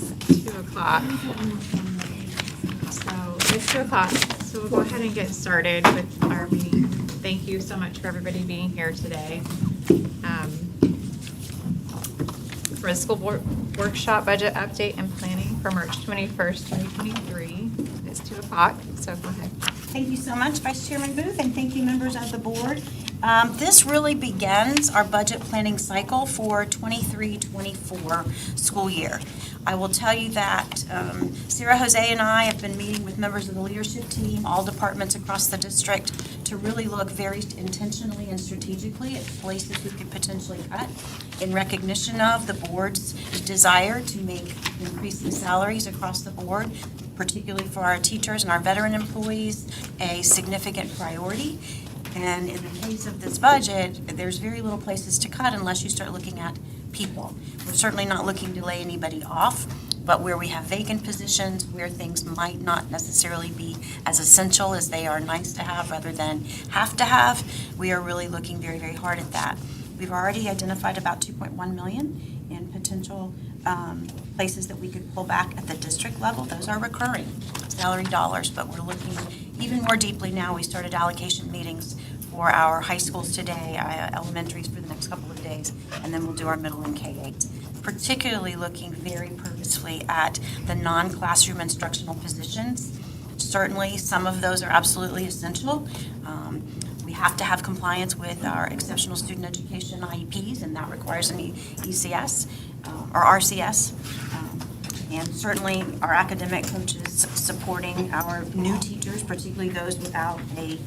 is 2 o'clock. So it's 2 o'clock. So we'll go ahead and get started with our meeting. Thank you so much for everybody being here today. For the school board workshop budget update and planning for March 21st, 2023. It's 2 o'clock, so go ahead. Thank you so much, Vice Chairman Booth, and thank you, members of the board. This really begins our budget planning cycle for 23-24 school year. I will tell you that Sarah, Jose, and I have been meeting with members of the leadership team, all departments across the district, to really look very intentionally and strategically at places we could potentially cut in recognition of the board's desire to make increasing salaries across the board, particularly for our teachers and our veteran employees, a significant priority. And in the case of this budget, there's very little places to cut unless you start looking at people. We're certainly not looking to lay anybody off, but where we have vacant positions, where things might not necessarily be as essential as they are nice to have rather than have to have, we are really looking very, very hard at that. We've already identified about $2.1 million in potential places that we could pull back at the district level. Those are recurring salary dollars, but we're looking even more deeply now. We started allocation meetings for our high schools today, elementaries for the next couple of days, and then we'll do our middle and K-8. Particularly looking very purposefully at the non-classroom instructional positions. Certainly, some of those are absolutely essential. We have to have compliance with our exceptional student education IEPs, and that requires an ECS or RCS. And certainly our academic coaches supporting our new teachers, particularly those without a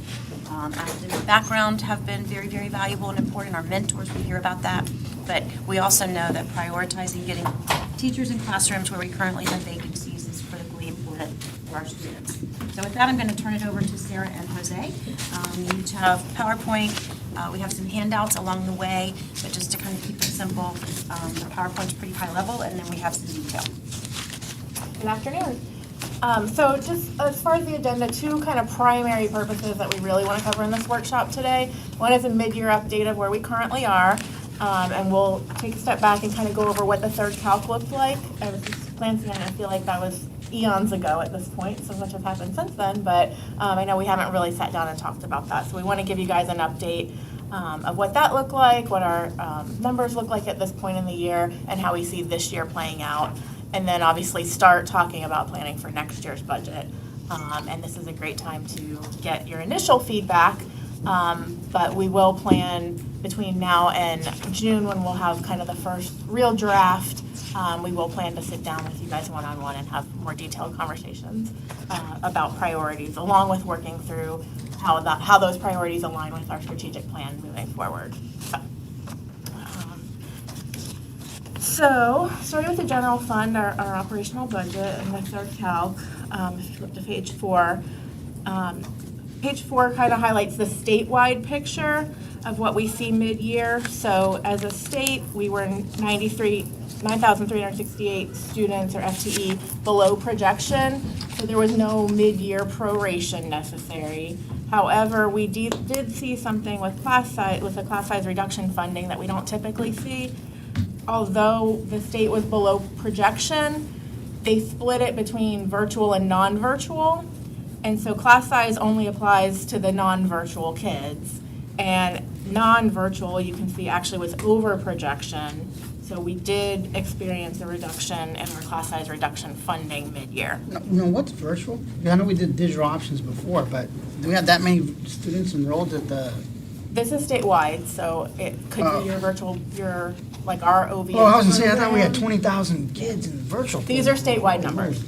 academic background, have been very, very valuable and important. Our mentors, we hear about that. But we also know that prioritizing getting teachers in classrooms where we currently have vacancies is critically important for our students. So with that, I'm going to turn it over to Sarah and Jose. You each have PowerPoint. We have some handouts along the way, but just to kind of keep it simple, the PowerPoint's pretty high level, and then we have some detail. Good afternoon. So just as far as the agenda, two kind of primary purposes that we really want to cover in this workshop today. One is a mid-year update of where we currently are, and we'll take a step back and kind of go over what the third calc looked like. I was just glancing at it, I feel like that was eons ago at this point, so much has happened since then, but I know we haven't really sat down and talked about that. So we want to give you guys an update of what that looked like, what our numbers look like at this point in the year, and how we see this year playing out. And then obviously start talking about planning for next year's budget. And this is a great time to get your initial feedback, but we will plan between now and June when we'll have kind of the first real draft. We will plan to sit down with you guys one-on-one and have more detailed conversations about priorities, along with working through how those priorities align with our strategic plan moving forward. So, starting with the general fund, our operational budget, and the third calc, if you flip to page 4. Page 4 kind of highlights the statewide picture of what we see mid-year. So, as a state, we were 9,368 students, or FTE, below projection. So there was no mid-year proration necessary. However, we did see something with the class size reduction funding that we don't typically see. Although the state was below projection, they split it between virtual and non-virtual. And so class size only applies to the non-virtual kids. And non-virtual, you can see, actually was over projection. So we did experience a reduction in our class size reduction funding mid-year. No, what's virtual? I know we did digital options before, but do we have that many students enrolled at the? This is statewide, so it could be your virtual, like our OVS. Oh, I was gonna say, I thought we had 20,000 kids in the virtual. These are statewide numbers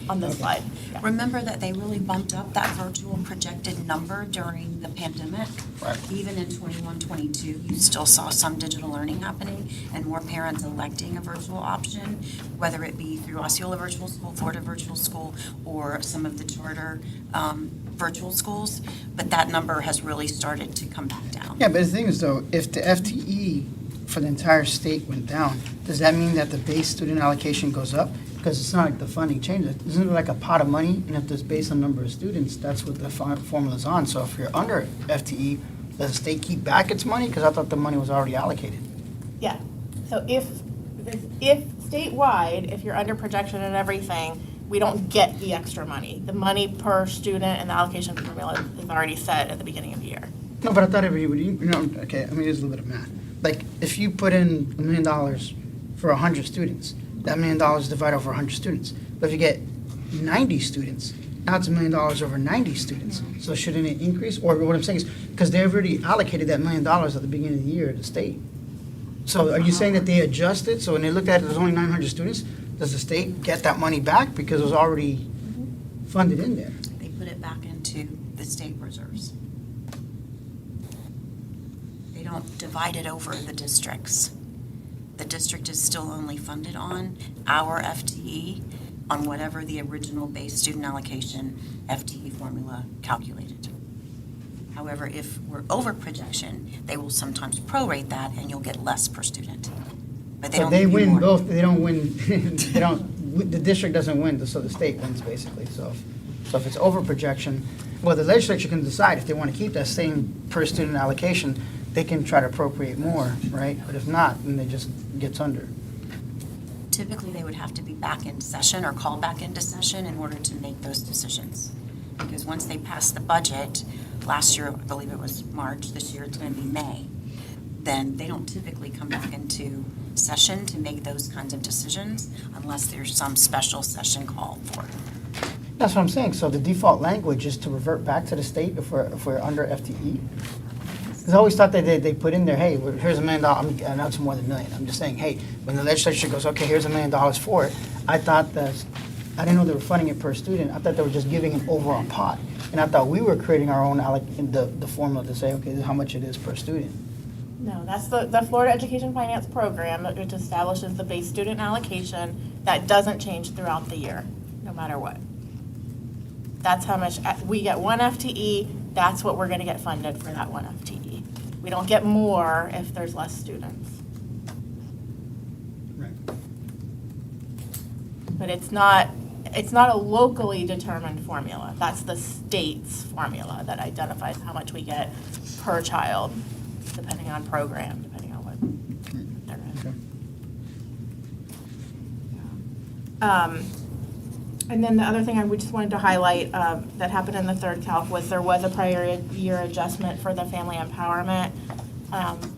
on this slide. Yeah. Remember that they really bumped up that virtual projected number during the pandemic. Right. Even in 21-22, you still saw some digital learning happening and more parents electing a virtual option, whether it be through Osceola Virtual School, Florida Virtual School, or some of the charter virtual schools. But that number has really started to come back down. Yeah, but the thing is though, if the FTE for the entire state went down, does that mean that the base student allocation goes up? Because it's not like the funding changes. Isn't it like a pot of money? And if it's based on number of students, that's what the formula's on. So if you're under FTE, does the state keep back its money? Because I thought the money was already allocated. Yeah. So if statewide, if you're under projection and everything, we don't get the extra money. The money per student and the allocation formula is already set at the beginning of the year. No, but I thought everybody would, okay, I mean, there's a little bit of math. Like, if you put in $1 million for 100 students, that $1 million is divided over 100 students. But if you get 90 students, now it's $1 million over 90 students. So shouldn't it increase? Or what I'm saying is, because they've already allocated that $1 million at the beginning of the year to the state. So are you saying that they adjusted, so when they looked at it, there's only 900 students, does the state get that money back because it was already funded in there? They put it back into the state reserves. They don't divide it over the districts. The district is still only funded on our FTE, on whatever the original base student allocation FTE formula calculated. However, if we're over projection, they will sometimes prorate that and you'll get less per student. But they So don't they give you win more. both, they don't win, they don't, the district doesn't win, so the state wins basically. So if it's over projection, well, the legislature can decide if they want to keep that same per student allocation, they can try to appropriate more, right? But if not, then it just gets under. Typically, they would have to be back in session or called back into session in order to make those decisions. Because once they pass the budget, last year, I believe it was March, this year it's going to be May, then they don't typically come back into session to make those kinds of decisions unless there's some special session called for. That's what I'm saying, so the default language is to revert back to the state if we're under FTE? Because I always thought that they put in there, hey, here's $1 million, I know it's more than a million, I'm just saying, hey, when the legislature goes, okay, here's $1 million for it, I thought that, I didn't know they were funding it per student, I thought they were just giving an overall pot. And I thought we were creating our own, the formula to say, okay, this is how much it is per student. No, that's the Florida Education Finance Program, which establishes the base student allocation that doesn't change throughout the year, no matter what. That's how much, we get one FTE, that's what we're gonna get funded for that one FTE. We don't get more if there's less students. Right. But it's not a locally determined formula. That's the state's formula that identifies how much we get per child, depending on program, depending on what they're in. Okay. And then the other thing I just wanted to highlight that happened in the third calc was there was a prior year adjustment for the family empowerment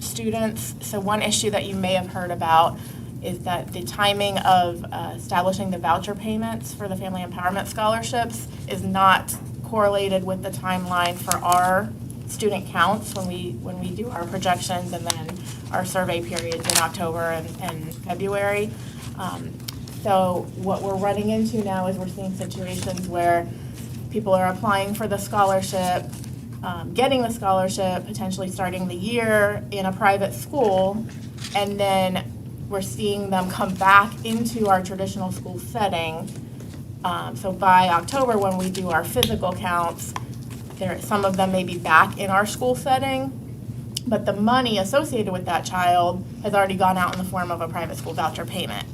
students. So one issue that you may have heard about is that the timing of establishing the voucher payments for the family empowerment scholarships is not correlated with the timeline for our student counts when we do our projections and then our survey periods in October and February. So what we're running into now is we're seeing situations where people are applying for the scholarship, getting the scholarship, potentially starting the year in a private school, and then we're seeing them come back into our traditional school setting. So by October, when we do our physical counts, some of them may be back in our school setting, but the money associated with that child has already gone out in the form of a private school voucher payment.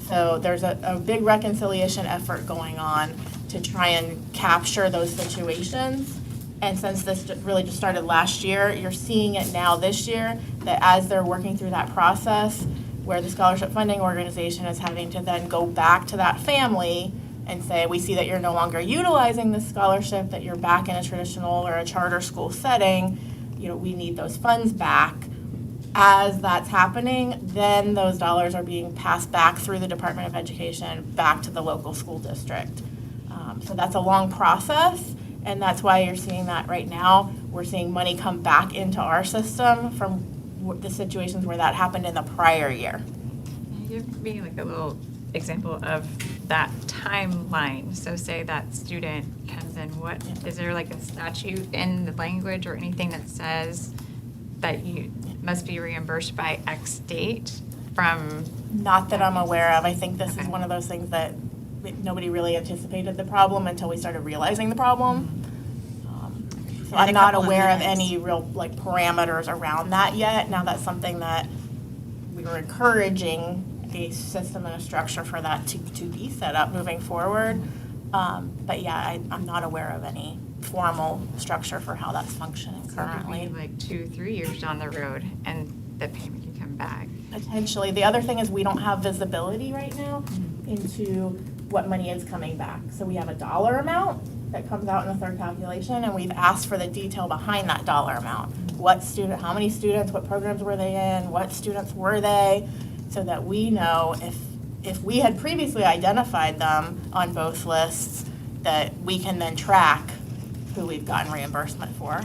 So there's a big reconciliation effort going on to try and capture those situations. And since this really just started last year, you're seeing it now this year, that as they're working through that process, where the scholarship funding organization is having to then go back to that family and say, we see that you're no longer utilizing this scholarship, that you're back in a traditional or a charter school setting, we need those funds back. As that's happening, then those dollars are being passed back through the Department of Education back to the local school district. So that's a long process, and that's why you're seeing that right now. We're seeing money come back into our system from the situations where that happened in the prior year. Give me like a little example of that timeline. So say that student comes in, is there like a statute in the language or anything that says that you must be reimbursed by X date from? Not that I'm aware of. I think this is Okay. one of those things that nobody really anticipated the problem until we started realizing the problem. So And a I'm not couple of aware of minutes. any real parameters around that yet. Now that's something that we were encouraging a system and a structure for that to be set up moving forward. But yeah, I'm not aware of any formal structure for how that's functioning So it could be currently. like 2-3 years down the road and the payment can come back. potentially. The other thing is we don't have visibility right now into what money is coming back. So we have a dollar amount that comes out in the third calculation, and we've asked for the detail behind that dollar amount. What student, how many students, what programs were they in, what students were they, so that we know if we had previously identified them on both lists, that we can then track who we've gotten reimbursement for.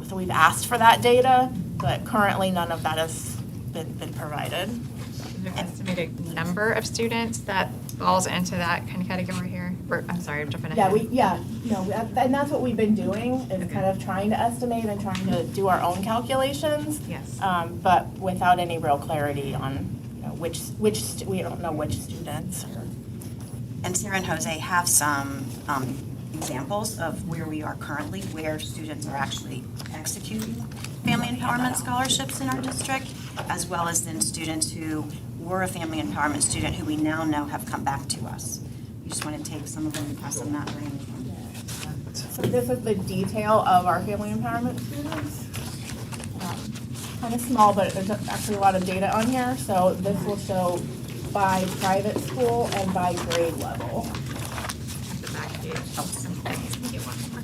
So we've asked for that data, but currently none of that has been provided. Is there an estimated number of students that falls into that kind of category here? Or, I'm sorry, I'm jumping ahead. And that's what we've been doing, is kind of trying to estimate and trying to do our own calculations. Yes. But without any real clarity on, which we don't know which students. And Sarah and Jose have some examples of where we are currently, where students are actually executing family empowerment scholarships in our district, as well as then students who were a family empowerment student who we now know have come back to us. You just want to take some of them and pass them that range. So this is the detail of our family empowerment students. Kind of small, but there's actually a lot of data on here. So this will show by private school and by grade level. The back page. Can you get one more?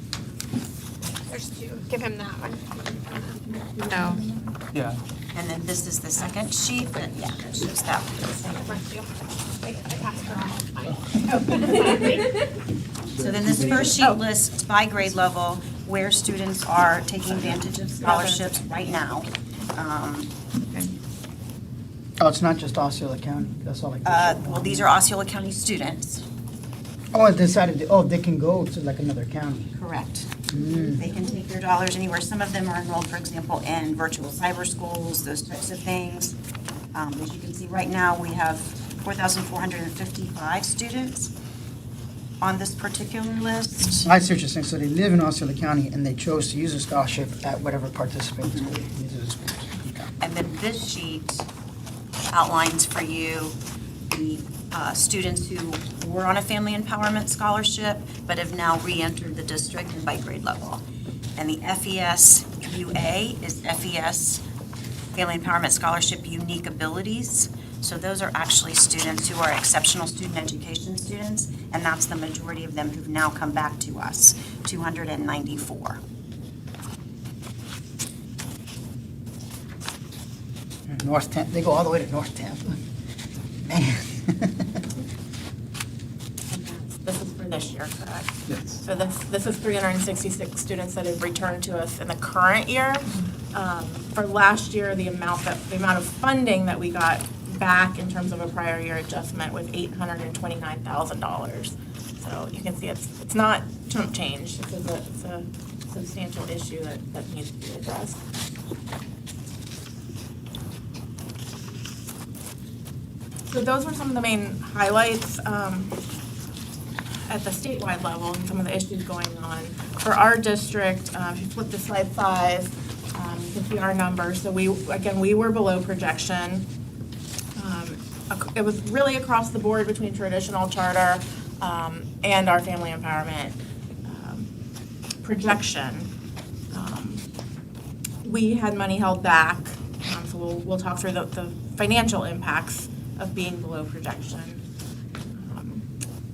There's two. Give him that one. No. Yeah. And then this is the second sheet that, yeah, that shows that. Wait, I passed her off. So then this first sheet lists by grade level where students are taking advantage of scholarships right now. Oh, it's not just Osceola County, that's all I can. Well, these are Osceola County students. Oh, it decided, they can go to like another county. Correct. They can take their dollars anywhere. Some of them are enrolled, for example, in virtual cyber schools, those types of things. As you can see right now, we have 4,455 students on this particular list. I see what you're saying, so they live in Osceola County and they chose to use a scholarship at whatever participating school. These are the schools. Okay. And then this sheet outlines for you the students who were on a family empowerment scholarship but have now re-entered the district and by grade level. And the FES UA is FES, Family Empowerment Scholarship Unique Abilities. So those are actually students who are exceptional student education students, and that's the majority of them who've now come back to us, 294. North Tampa, they go all the way to North Tampa. Man. This is for this year, correct? Yes. So this is 366 students that have returned to us in the current year. For last year, the amount of funding that we got back in terms of a prior year adjustment was $829,000. So you can see it's not chump change. It's a substantial issue that needs to be addressed. So those were some of the main highlights at the statewide level and some of the issues going on. For our district, if you flip to slide 5, you can see our numbers. So we were below projection. It was really across the board between traditional charter and our family empowerment projection. We had money held back, so we'll talk through the financial impacts of being below projection.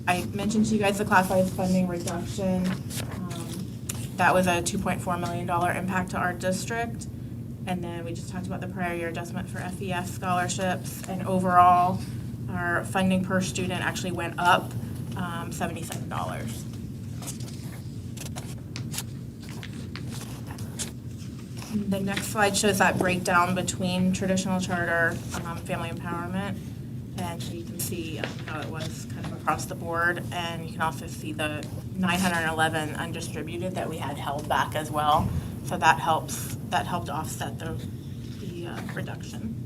I mentioned to you guys the classified funding reduction. That was a $2.4 million impact to our district. And then we just talked about the prior year adjustment for FES scholarships. And overall, our funding per student actually went up $77. The next slide shows that breakdown between traditional charter, family empowerment. And so you can see how it was kind of across the board. And you can also see the 911 undistributed that we had held back as well. So that helped offset the reduction.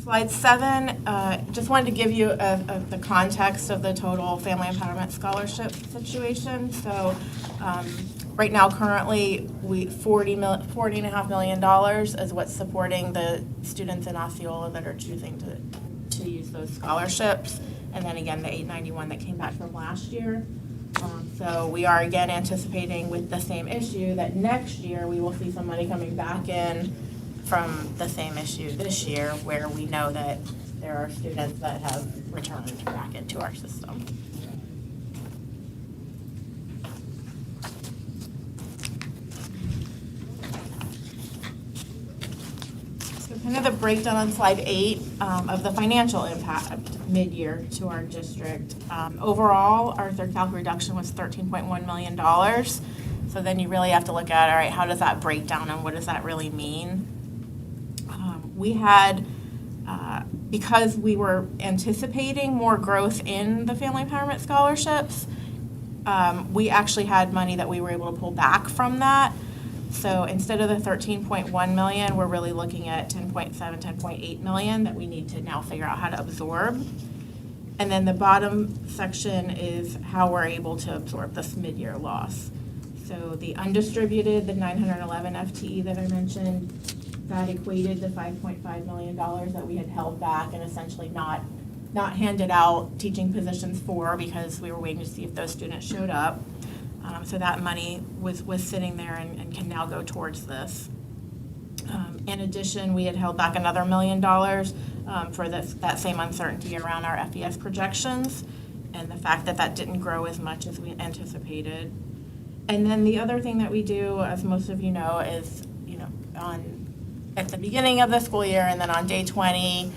Slide 7, just wanted to give you the context of the total family empowerment scholarship situation. So right now, currently, $40.5 million is what's supporting the students in Osceola that are choosing to use those scholarships. And then again, the $891 that came back from last year. So we are again anticipating with the same issue that next year we will see some money coming back in from the same issue this year, where we know that there are students that have returned back into our system. So kind of the breakdown on slide 8 of the financial impact mid-year to our district. Overall, our third calc reduction was $13.1 million. So then you really have to look at, all right, how does that break down and what does that really mean? We had, because we were anticipating more growth in the family empowerment scholarships, we actually had money that we were able to pull back from that. So instead of the 13.1 million, we're really looking at 10.7, 10.8 million that we need to now figure out how to absorb. And then the bottom section is how we're able to absorb this mid-year loss. So the undistributed, the 911 FTE that I mentioned, that equated to $5.5 million that we had held back and essentially not handed out teaching positions for, because we were waiting to see if those students showed up. So that money was sitting there and can now go towards this. In addition, we had held back another $1 million for that same uncertainty around our FES projections and the fact that that didn't grow as much as we anticipated. And then the other thing that we do, as most of you know, is, at the beginning of the school year and then on day 20,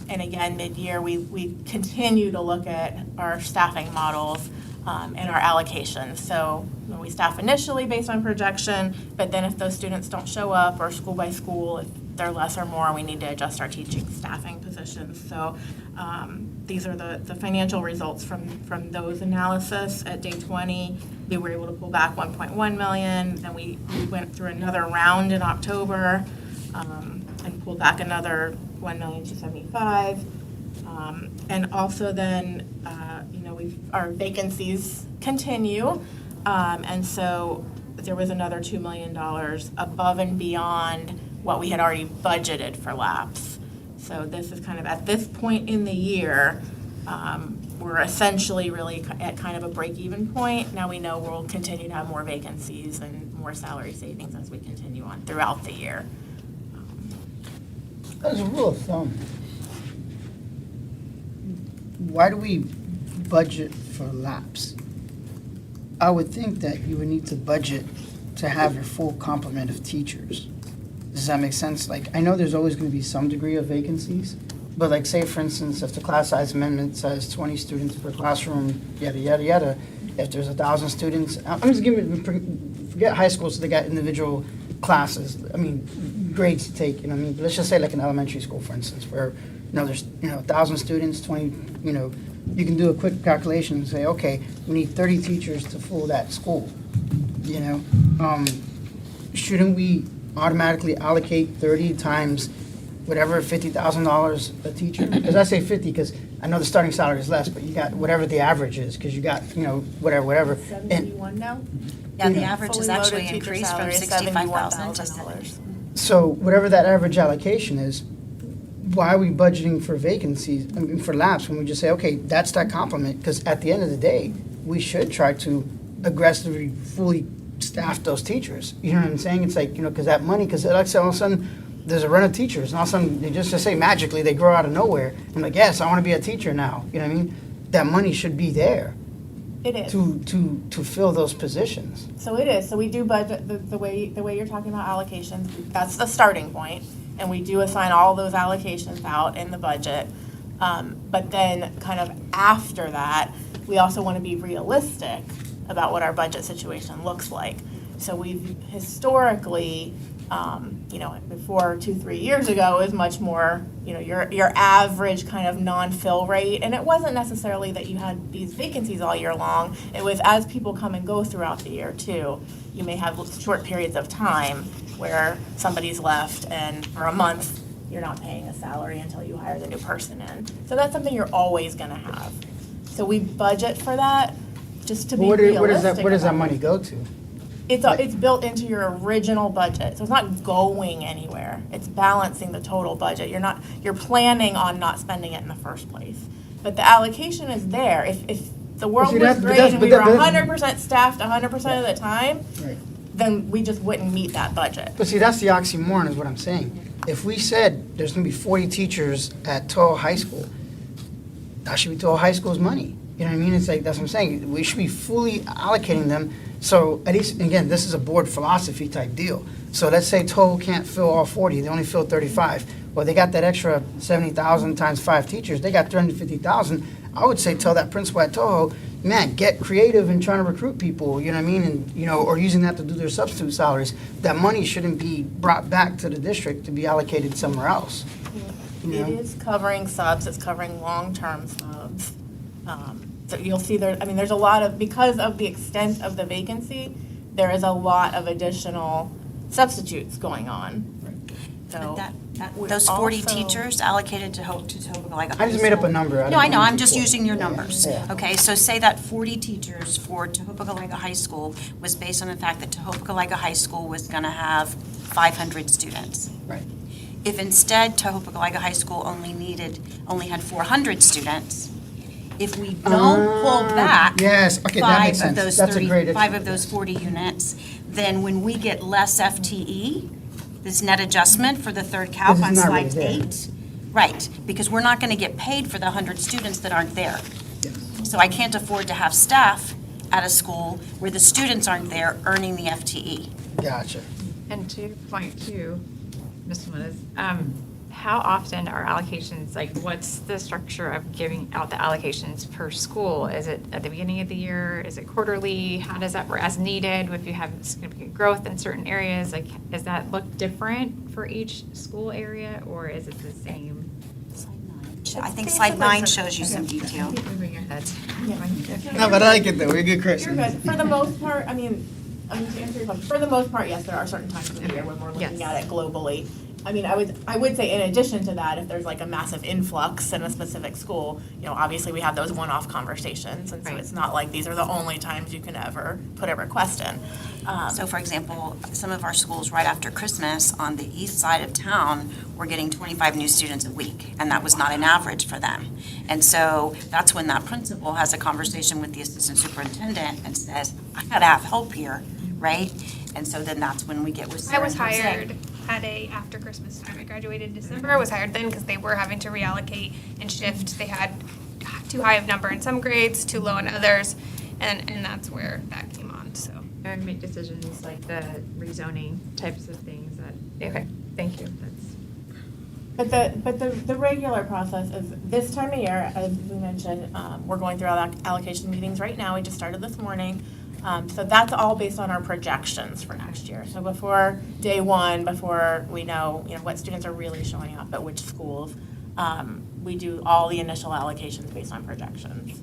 and again mid-year, we continue to look at our staffing models and our allocations. So when we staff initially based on projection, but then if those students don't show up, or school by school, if they're less or more, we need to adjust our teaching staffing positions. So these are the financial results from those analysis. At day 20, we were able to pull back 1.1 million. Then we went through another round in October and pulled back another 1,275,000. And also then, our vacancies continue. And so there was another $2 million above and beyond what we had already budgeted for lapse. So this is kind of, at this point in the year, we're essentially really at kind of a break-even point. Now we know we'll continue to have more vacancies and more salary savings as we continue on throughout the year. As a rule of thumb, why do we budget for lapse? I would think that you would need to budget to have your full complement of teachers. Does that make sense? Like, I know there's always going to be some degree of vacancies, but like, say for instance, if the class size amendment says 20 students per classroom, yada, yada, yada, if there's 1,000 students, I'm just giving, forget high school, so they got individual classes, grades to take, but let's just say like an elementary school, for instance, where, there's, 1,000 students, 20, you can do a quick calculation and say, okay, we need 30 teachers to fill that school, shouldn't we automatically allocate 30 times whatever, $50,000 a teacher? Because I say 50 because I know the starting salary is less, but you got whatever the average is, because you got, whatever. 71 now? Yeah, the average Fully has loaded actually teacher increased from salary is 65,000 to $71,000. So whatever that average allocation is, why are we budgeting for vacancies, for lapse, when we just say, okay, that's that complement? Because at the end of the day, we should try to aggressively, fully staff those teachers. You know what I'm saying? It's like, because that money, because like I said, all of a sudden, there's a run of teachers, and all of a sudden, they just say magically, they grow out of nowhere. I'm like, yes, I want to be a teacher now. You know what I mean? That money should be there. It is. To fill those positions. So it is. So we do budget the way you're talking about allocations. That's the starting point, and we do assign all those allocations out in the budget. But then, kind of after that, we also want to be realistic about what our budget situation looks like. So we've historically, before 2-3 years ago, it was much more, your average kind of non-fill rate. And it wasn't necessarily that you had these vacancies all year long. It was as people come and go throughout the year too. You may have short periods of time where somebody's left, and for a month, you're not paying a salary until you hire the new person in. So that's something you're always going to have. So we budget for that just to be realistic. Where does that money go to? It's built into your original budget, so it's not going anywhere. It's balancing the total budget. You're planning on not spending it in the first place, but the allocation is there. If the world see, was that- but great that's- and but we that- were but that's- 100% staffed 100% of the time, Right. then we just wouldn't meet that budget. But see, that's the oxymoron is what I'm saying. If we said there's gonna be 40 teachers at Toho High School, that should be Toho High School's money. You know what I mean? It's like, that's what I'm saying. We should be fully allocating them. So at least, again, this is a board philosophy type deal. So let's say Toho can't fill all 40, they only fill 35. Well, they got that extra 70,000 times 5 teachers, they got 350,000. I would say tell that principal at Toho, man, get creative in trying to recruit people, you know what I mean? And, you know, or using that to do their substitute salaries. That money shouldn't be brought back to the district to be allocated somewhere else. You It know? is covering subs, it's covering long-term subs. So you'll see there, I mean, there's a lot of, because of the extent of the vacancy, there is a lot of additional substitutes going on. So we're Those 40 also- teachers allocated to Tohogalega I just made up a number. I No, don't I know, know I'm just before. using your numbers. Yeah. Okay, so say that 40 teachers for Tohogalega High School was based on the fact that Tohogalega High School was going to have 500 students. Right. If instead Tohogalega High School only had 400 students, if we don't pull back Yes, okay, that makes five of sense. those That's a great 30, 5 issue, of those yes. 40 units, then when we get less FTE, this net adjustment for the third calc Because on it's not really slide there. 8, right, because we're not going to get paid for the 100 students that aren't there. Yes. So I can't afford to have staff at a school where the students aren't there earning the FTE. Gotcha. And to your point too, Ms. Melinez, how often are allocations, like what's the structure of giving out the allocations per school? Is it at the beginning of the year? Is it quarterly? How does that work? As needed, if you have significant growth in certain areas, like, does that look different for each school area or is it the same? I think It's slide 9 basically- shows you some detail. Keep moving your head. No, but I like it though. We're good, Chris. You're good. For the most part, I mean, to answer your question, for the most part, yes, there are certain times of the year when we're looking Yes. at it globally. I mean, I would say in addition to that, if there's like a massive influx in a specific school, you know, obviously we have those one-off conversations. And so Right. it's not like these are the only times you can ever put a request in. So for example, some of our schools right after Christmas on the east side of town were getting 25 new students a week, and that was not an average for them. And so that's when that principal has a conversation with the assistant superintendent and says, I gotta have help here, right? And so then that's when we get with I Sarah. was and Jose. hired at after Christmas time. I graduated in December. I was hired then because they were having to reallocate and shift. They had too high of number in some grades, too low in others, and that's where that came on, so. And make decisions like the rezoning types of things that, okay, thank you. That's But the regular process is this time of year, as we mentioned, we're going through allocation meetings right now. We just started this morning. So that's all based on our projections for next year. So before day one, before we know, what students are really showing up at which schools, we do all the initial allocations based on projections.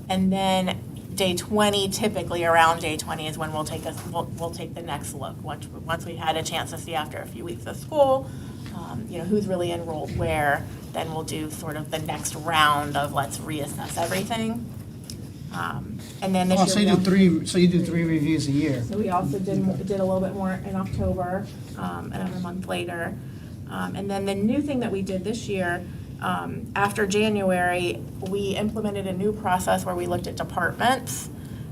And then day 20, typically around day 20 is when we'll take the next look. Once we've had a chance to see after a few weeks of school, who's really enrolled where, then we'll do sort of the next round of let's reassess everything. And then this Oh, year. so you do three reviews a year. So we also did a little bit more in October, another month later. And then the new thing that we did this year, after January, we implemented a new process where we looked at departments.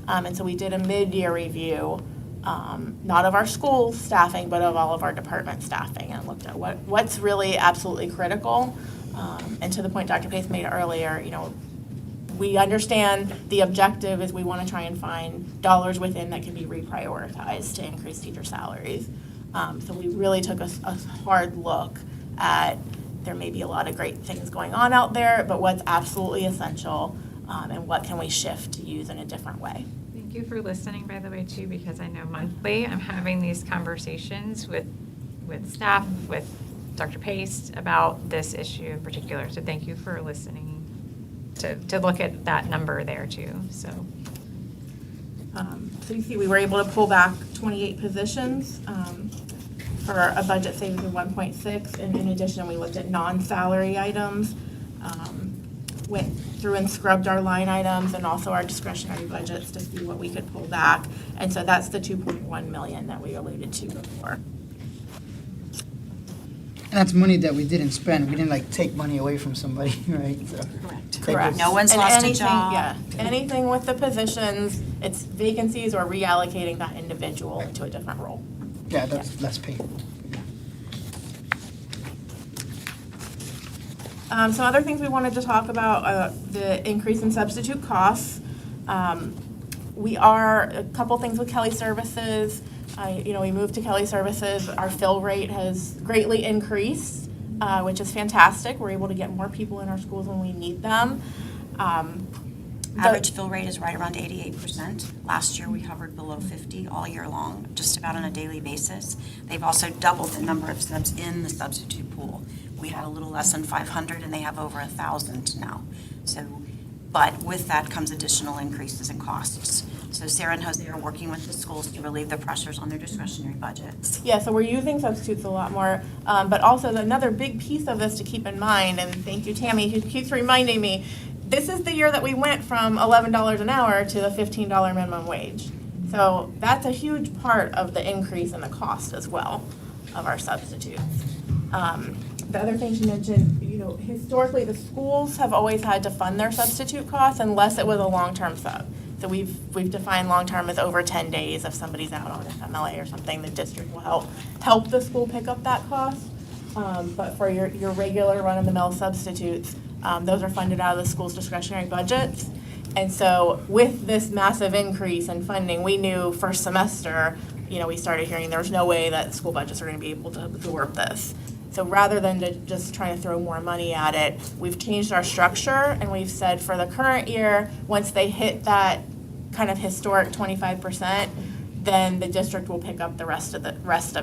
And so we did a mid-year review, not of our school staffing, but of all of our department staffing, and looked at what's really absolutely critical. And to the point Dr. Pace made earlier, we understand the objective is we want to try and find dollars within that can be reprioritized to increase teacher salaries. So we really took a hard look at, there may be a lot of great things going on out there, but what's absolutely essential, and what can we shift to use in a different way. Thank you for listening, by the way, too, because I know monthly I'm having these conversations with staff, with Dr. Pace about this issue in particular. So thank you for listening to look at that number there too, so. So you see, we were able to pull back 28 positions for a budget savings of 1.6. And in addition, we looked at non-salary items, went through and scrubbed our line items and also our discretionary budgets to see what we could pull back. And so that's the 2.1 million that we alluded to before. And that's money that we didn't spend. We didn't like take money away from somebody, right? So Correct. they Correct. just- No one's And lost a anything- job. Yeah, anything with the positions, it's vacancies or reallocating that individual into a different role. Yeah, that's less pay. Some other things we wanted to talk about, the increase in substitute costs. A couple things with Kelly Services. We moved to Kelly Services. Our fill rate has greatly increased, which is fantastic. We're able to get more people in our schools when we need them. Average fill rate is right around 88%. Last year, we hovered below 50 all year long, just about on a daily basis. They've also doubled the number of subs in the substitute pool. We had a little less than 500, and they have over 1,000 now. So, but with that comes additional increases in costs. So Sarah and Jose are working with the schools to relieve the pressures on their discretionary budgets. Yeah, so we're using substitutes a lot more, but also another big piece of this to keep in mind, and thank you, Tammy, who keeps reminding me, this is the year that we went from $11 an hour to the $15 minimum wage. So that's a huge part of the increase in the cost as well of our substitutes. The other thing she mentioned, historically, the schools have always had to fund their substitute costs unless it was a long-term sub. So we've defined long-term as over 10 days. If somebody's out on FMLA or something, the district will help the school pick up that cost. But for your regular run-of-the-mill substitutes, those are funded out of the school's discretionary budgets. And so with this massive increase in funding, we knew first semester, we started hearing there was no way that school budgets are going to be able to absorb this. So rather than just trying to throw more money at it, we've changed our structure and we've said for the current year, once they hit that kind of historic 25%, then the district will pick up the rest of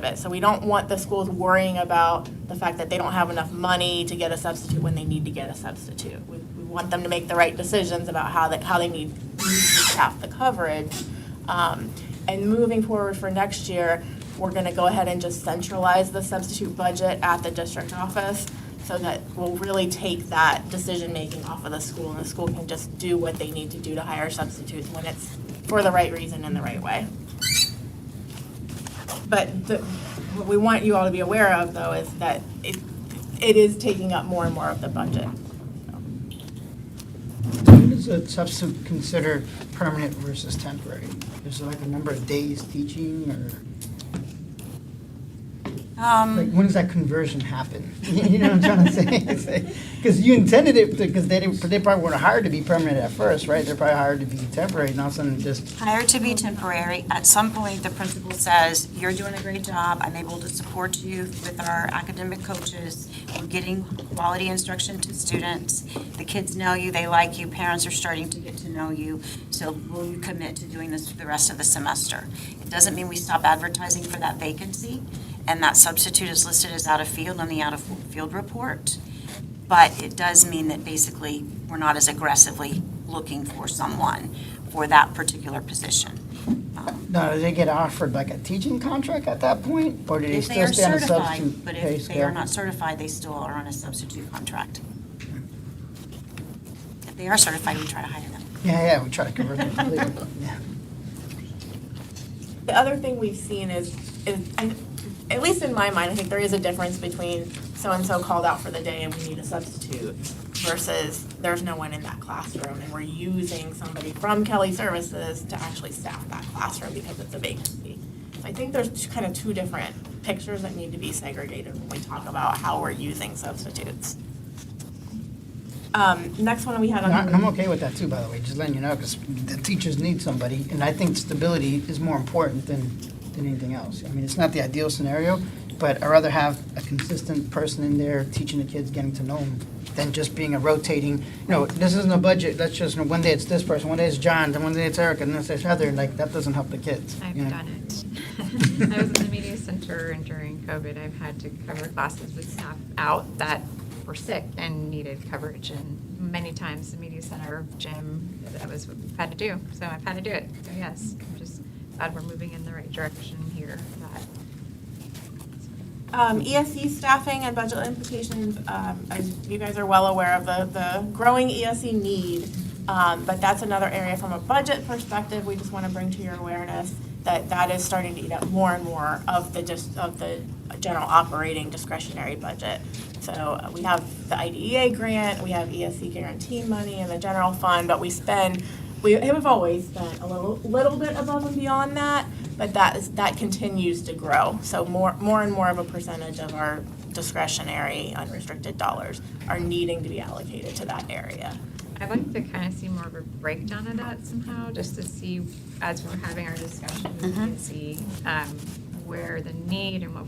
it. So we don't want the schools worrying about the fact that they don't have enough money to get a substitute when they need to get a substitute. We want them to make the right decisions about how they need to staff the coverage. And moving forward for next year, we're going to go ahead and just centralize the substitute budget at the district office so that we'll really take that decision-making off of the school, and the school can just do what they need to do to hire substitutes when it's for the right reason and the right way. But what we want you all to be aware of, though, is that it is taking up more and more of the budget. When does a substitute consider permanent versus temporary? Is there like a number of days teaching or? Like, when does that conversion happen? You know what I'm trying to say? Because you intended it, because they probably weren't hired to be permanent at first, right? They're probably hired to be temporary, and all of a sudden just. Hired to be temporary. At some point, the principal says, you're doing a great job. I'm able to support you with our academic coaches. We're getting quality instruction to students. The kids know you, they like you, parents are starting to get to know you. So will you commit to doing this for the rest of the semester? It doesn't mean we stop advertising for that vacancy, and that substitute is listed as out of field on the out of field report. But it does mean that basically we're not as aggressively looking for someone for that particular position. Now, do they get offered like a teaching contract at that point? Or do they If they still are stay on a certified, substitute but pay if they scale? are not certified, they still are on a substitute contract. If they are certified, we try to hire them. Yeah, we try to convert them completely. Yeah. The other thing we've seen is, and at least in my mind, I think there is a difference between so-and-so called out for the day and we need a substitute versus there's no one in that classroom and we're using somebody from Kelly Services to actually staff that classroom because it's a vacancy. So I think there's kind of two different pictures that need to be segregated when we talk about how we're using substitutes. Next one we had on. And I'm okay with that too, by the way, just letting you know, because the teachers need somebody, and I think stability is more important than anything else. I mean, it's not the ideal scenario, but I'd rather have a consistent person in there teaching the kids, getting to know them, than just being a rotating, this isn't a budget, let's just, one day it's this person, one day it's John, then one day it's Erica, and then it's Heather, like, that doesn't help the kids. I've you know? done it. I was in the media center, and during COVID, I've had to cover classes with staff out that were sick and needed coverage, and many times the media center gym, that was what we've had to do, so I've had to do it. So yes, I'm just glad we're moving in the right direction here. ESC staffing and budget implications, as you guys are well aware of the growing ESC need, but that's another area from a budget perspective we just want to bring to your awareness that is starting to eat up more and more of the general operating discretionary budget. So we have the IDEA grant, we have ESC guarantee money in the general fund, but we have always spent a little bit above and beyond that, but that continues to grow. So more and more of a percentage of our discretionary unrestricted dollars are needing to be allocated to that area. I'd like to kind of see more of a breakdown of that somehow, just to see, as we're having our discussion, we can see where the need and what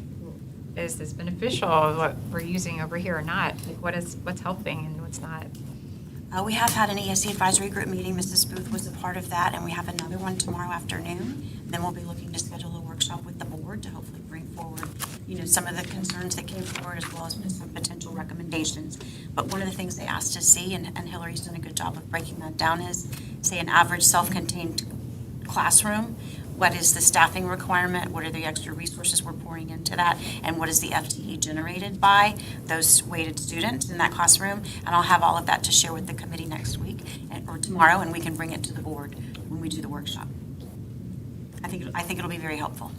is this beneficial, what we're using over here or not, like what's helping and what's not. We have had an ESC advisory group meeting. Mrs. Booth was a part of that, and we have another one tomorrow afternoon. Then we'll be looking to schedule a workshop with the board to hopefully bring forward, some of the concerns that came forward as well as some potential recommendations. But one of the things they asked to see, and Hillary's done a good job of breaking that down, is, say, an average self-contained classroom. What is the staffing requirement? What are the extra resources we're pouring into that? And what is the FTE generated by those weighted students in that classroom? And I'll have all of that to share with the committee next week or tomorrow, and we can bring it to the board when we do the workshop. I think it'll be very helpful.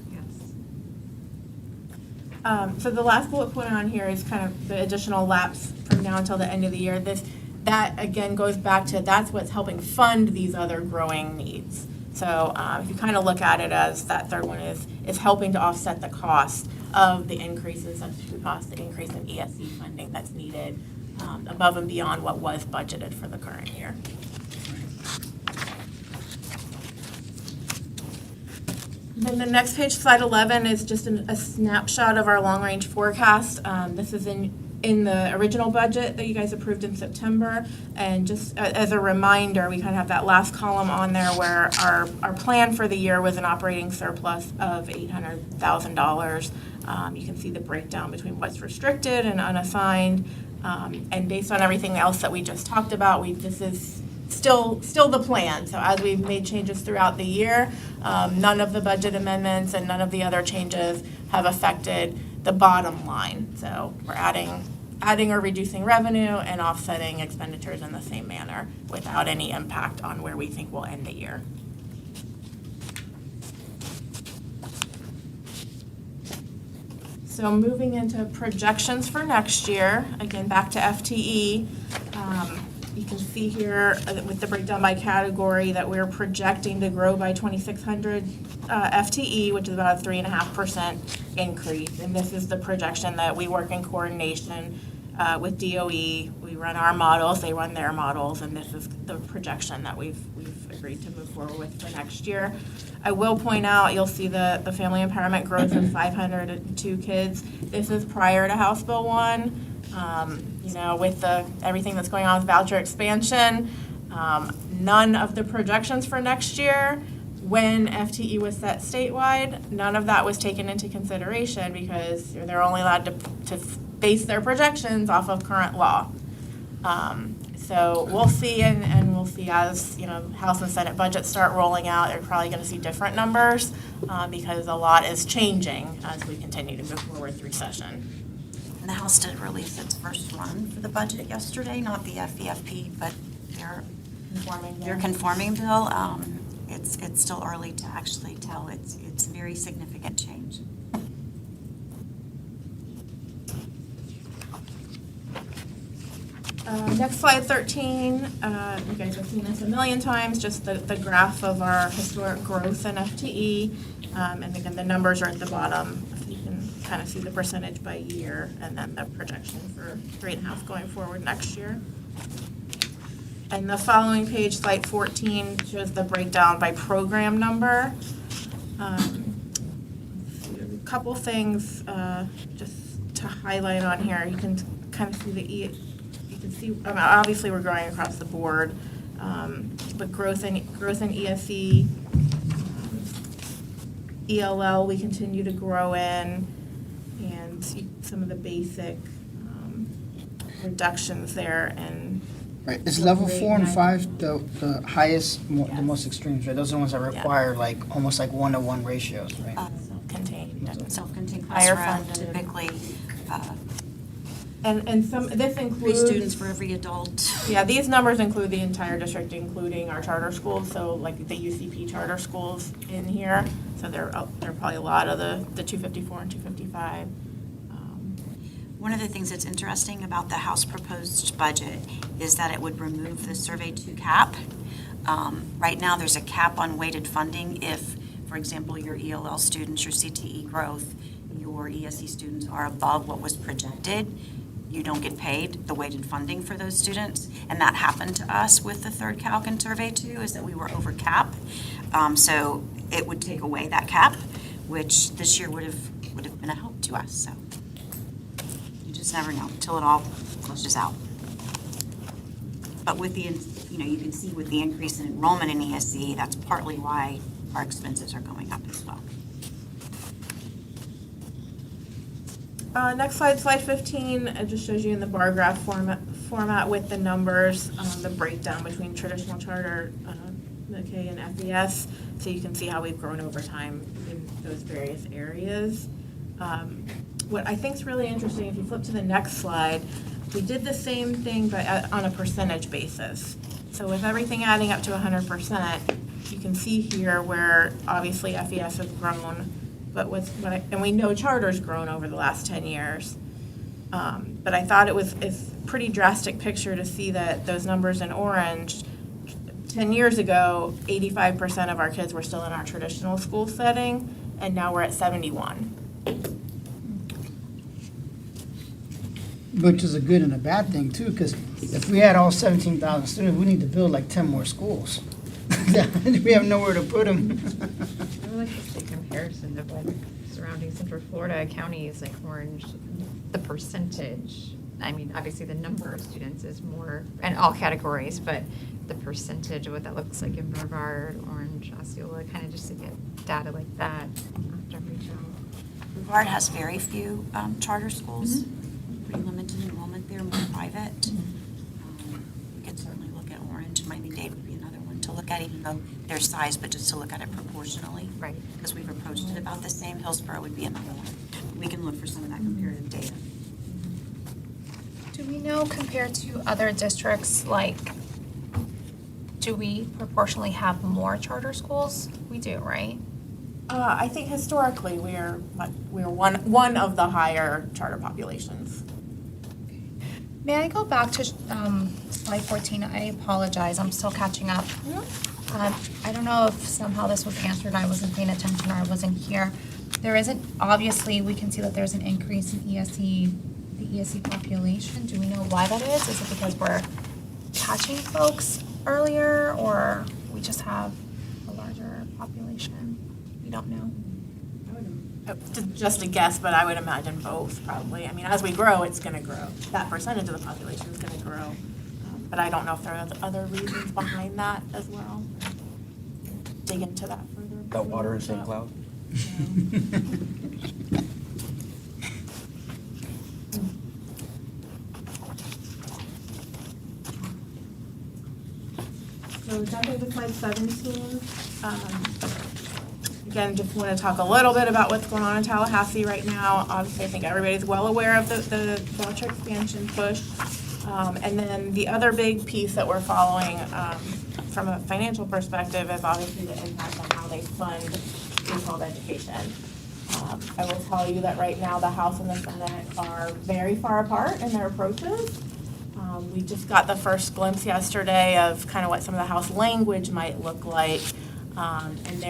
So the last bullet point on here is kind of the additional lapse from now until the end of the year. That again goes back to that's what's helping fund these other growing needs. So if you kind of look at it as that third one is helping to offset the cost of the increases, substitute cost, the increase in ESC funding that's needed above and beyond what was budgeted for the current year. Then the next page, slide 11, is just a snapshot of our long-range forecast. This is in the original budget that you guys approved in September. And just as a reminder, we kind of have that last column on there where our plan for the year was an operating surplus of $800,000. You can see the breakdown between what's restricted and unassigned. And based on everything else that we just talked about, this is still the plan. So as we've made changes throughout the year, none of the budget amendments and none of the other changes have affected the bottom line. So we're adding or reducing revenue and offsetting expenditures in the same manner without any impact on where we think we'll end the year. So moving into projections for next year, again, back to FTE. You can see here with the breakdown by category that we're projecting to grow by 2,600 FTE, which is about a 3.5% increase. And this is the projection that we work in coordination with DOE. We run our models, they run their models, and this is the projection that we've agreed to move forward with for next year. I will point out, you'll see the family empowerment growth of 502 kids. This is prior to House Bill 1. With everything that's going on with voucher expansion, none of the projections for next year, when FTE was set statewide, none of that was taken into consideration because they're only allowed to base their projections off of current law. So we'll see, and we'll see as House and Senate budgets start rolling out. They're probably going to see different numbers because a lot is changing as we continue to move forward through session. And the House did release its first run for the budget yesterday, not the FVFP, but their conforming bill. It's still early to actually tell. It's a very significant change. Next slide, 13. You guys have seen this a million times, just the graph of our historic growth in FTE. And again, the numbers are at the bottom. So you can kind of see the percentage by year and then the projection for 3.5 going forward next year. And the following page, slide 14, shows the breakdown by program number. A couple things just to highlight on here. You can kind of see obviously we're growing across the board, but growth in ESE, ELL we continue to grow in, and some of the basic reductions there. And right, is level 4 and 5 the highest, the most extremes, right? Those are the ones that require almost like 1-to-1 ratios, right? Self-contained. Self-contained Higher classroom, funded. typically. And this 3 includes students for every adult. Yeah, these numbers include the entire district, including our charter schools, so like the UCP charter schools in here. So there are probably a lot of the 254 and 255 One of the things that's interesting about the House proposed budget is that it would remove the Survey 2 cap. Right now, there's a cap on weighted funding if, for example, your ELL students, your CTE growth, your ESE students are above what was projected, you don't get paid the weighted funding for those students. And that happened to us with the third calc and Survey 2, is that we were over cap. So it would take away that cap, which this year would have been a help to us. So you just never know until it all flushes out. But with the, you can see with the increase in enrollment in ESE, that's partly why our expenses are going up as well. Next slide, slide 15, it just shows you in the bar graph format with the numbers, the breakdown between traditional charter, McKay and FES, so you can see how we've grown over time in those various areas. What I think is really interesting, if you flip to the next slide, we did the same thing but on a percentage basis. So with everything adding up to 100%, you can see here where obviously FES has grown, but and we know charter's grown over the last 10 years. But I thought it's a pretty drastic picture to see that those numbers in orange, 10 years ago, 85% of our kids were still in our traditional school setting, and now we're at 71. Which is a good and a bad thing too, because if we had all 17,000 students, we need to build like 10 more schools. We have nowhere to put them. I like the comparison of like surrounding Central Florida counties like Orange, the percentage. I mean, obviously the number of students is more in all categories, but the percentage of what that looks like in Brevard, Orange, Osceola, kind of just to get data like that after regional. Brevard has very few charter schools, pretty limited enrollment there, more private. We could certainly look at Orange. Miami-Dade would be another one to look at, even though their size, but just to look at it proportionally. Right. Because we've approached it about the same. Hillsborough would be another one. We can look for some of that comparative data. Do we know compared to other districts, like, do we proportionally have more charter schools? We do, right? I think historically we're one of the higher charter populations. May I go back to slide 14? I apologize, I'm still catching up. I don't know if somehow this was answered and I wasn't paying attention or I wasn't here. There isn't, obviously, we can see that there's an increase in the ESE population. Do we know why that is? Is it because we're catching folks earlier or we just have a larger population? We don't know. Just a guess, but I would imagine both probably. I mean, as we grow, it's going to grow. That percentage of the population is going to grow. But I don't know if there are other reasons behind that as well. Dig into that further. That water in St. Cloud? So jumping to slide 17. Again, just want to talk a little bit about what's going on in Tallahassee right now. Obviously, I think everybody's well aware of the voucher expansion push. And then the other big piece that we're following from a financial perspective is obviously the impact on how they fund K-12 education. I will tell you that right now the House and the Senate are very far apart in their approaches. We just got the first glimpse yesterday of kind of what some of the House language might look like. And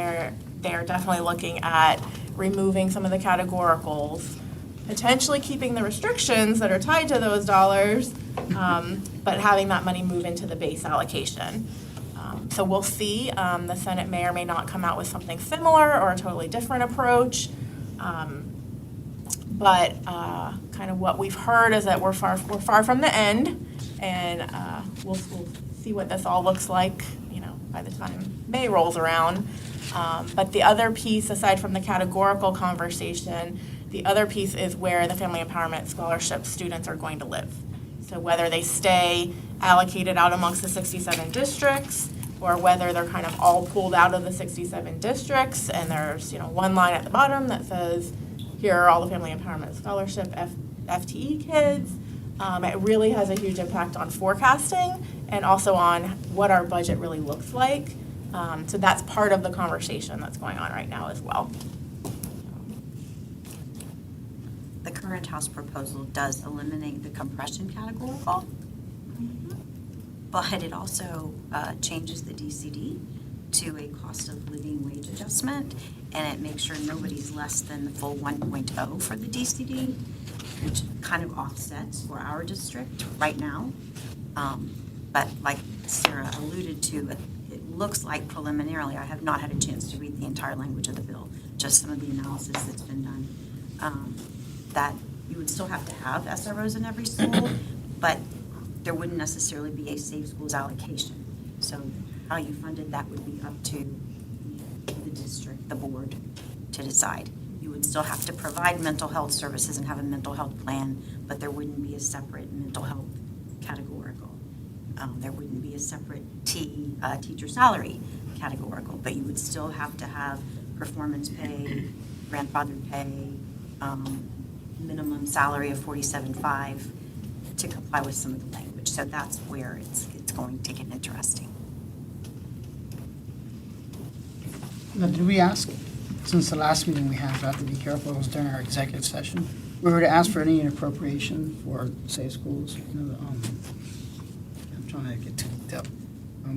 they're definitely looking at removing some of the categoricals, potentially keeping the restrictions that are tied to those dollars, but having that money move into the base allocation. So we'll see. The Senate may or may not come out with something similar or a totally different approach. But kind of what we've heard is that we're far from the end, and we'll see what this all looks like, by the time May rolls around. But the other piece, aside from the categorical conversation, the other piece is where the Family Empowerment Scholarship students are going to live. So whether they stay allocated out amongst the 67 districts, or whether they're kind of all pulled out of the 67 districts, and there's one line at the bottom that says, here are all the Family Empowerment Scholarship FTE kids. It really has a huge impact on forecasting and also on what our budget really looks like. So that's part of the conversation that's going on right now as well. The current current House proposal does eliminate the compression categorical, but it also changes the DCD to a cost of living wage adjustment, and it makes sure nobody's less than the full 1.0 for the DCD, which kind of offsets for our district right now. But like Sarah alluded to, it looks like preliminarily, I have not had a chance to read the entire language of the bill, just some of the analysis that's been done, that you would still have to have SROs in every school, but there wouldn't necessarily be a Safe Schools allocation. So how you funded that would be up to the district, the board, to decide. You would still have to provide mental health services and have a mental health plan, but there wouldn't be a separate mental health categorical. There wouldn't be a separate teacher salary categorical, but you would still have to have performance pay, grandfathered pay, minimum salary of $47,500 to comply with some of the language. So that's where it's going to get interesting. Now, did we ask, since the last meeting we had, I have to be careful, it was during our executive session, we were to ask for any appropriation for Safe Schools, you know, I'm trying to get too depth,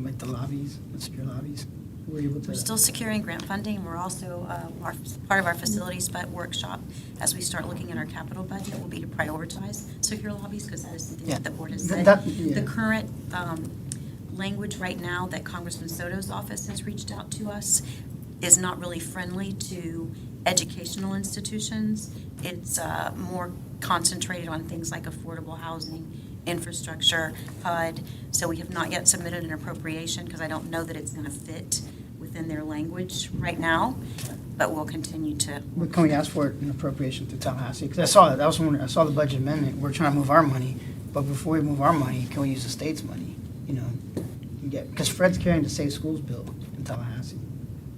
like the lobbies, the secure lobbies, were you able to? We're still securing grant funding. We're also, part of our facilities workshop, as we start looking at our capital budget, will be to prioritize secure lobbies, because that is something that the board has said. The current language right now that Congressman Soto's office has reached out to us is not really friendly to educational institutions. It's more concentrated on things like affordable housing, infrastructure, HUD. So we have not yet submitted an appropriation because I don't know that it's going to fit within their language right now, but we'll continue to. But can we ask for an appropriation to Tallahassee? Because I saw that, I saw the budget amendment, we're trying to move our money, but before we move our money, can we use the state's money, you know? Because Fred's carrying the Safe Schools bill in Tallahassee.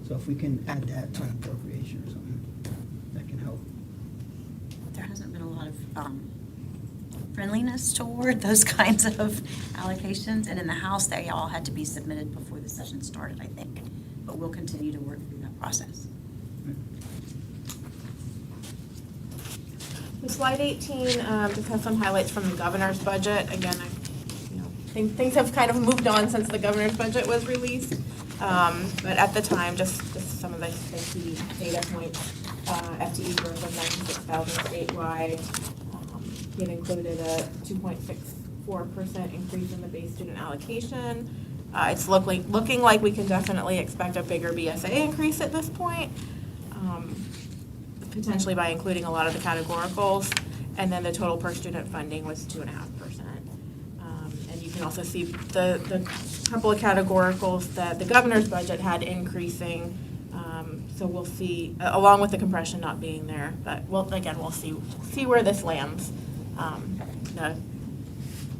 So if we can add that to an appropriation or something, that can help. There hasn't been a lot of friendliness toward those kinds of allocations, and in the House, they all had to be submitted before the session started, I think. But we'll continue to work through that process. So slide 18 just has some highlights from the governor's budget. Again, things have kind of moved on since the governor's budget was released. But at the time, just some of the key data points. FTE growth of 96,000 statewide. It included a 2.64% increase in the base student allocation. It's looking like we can definitely expect a bigger BSA increase at this point, potentially by including a lot of the categoricals. And then the total per student funding was 2.5%. And you can also see the couple of categoricals that the governor's budget had increasing. So we'll see, along with the compression not being there, but we'll see where this lands. The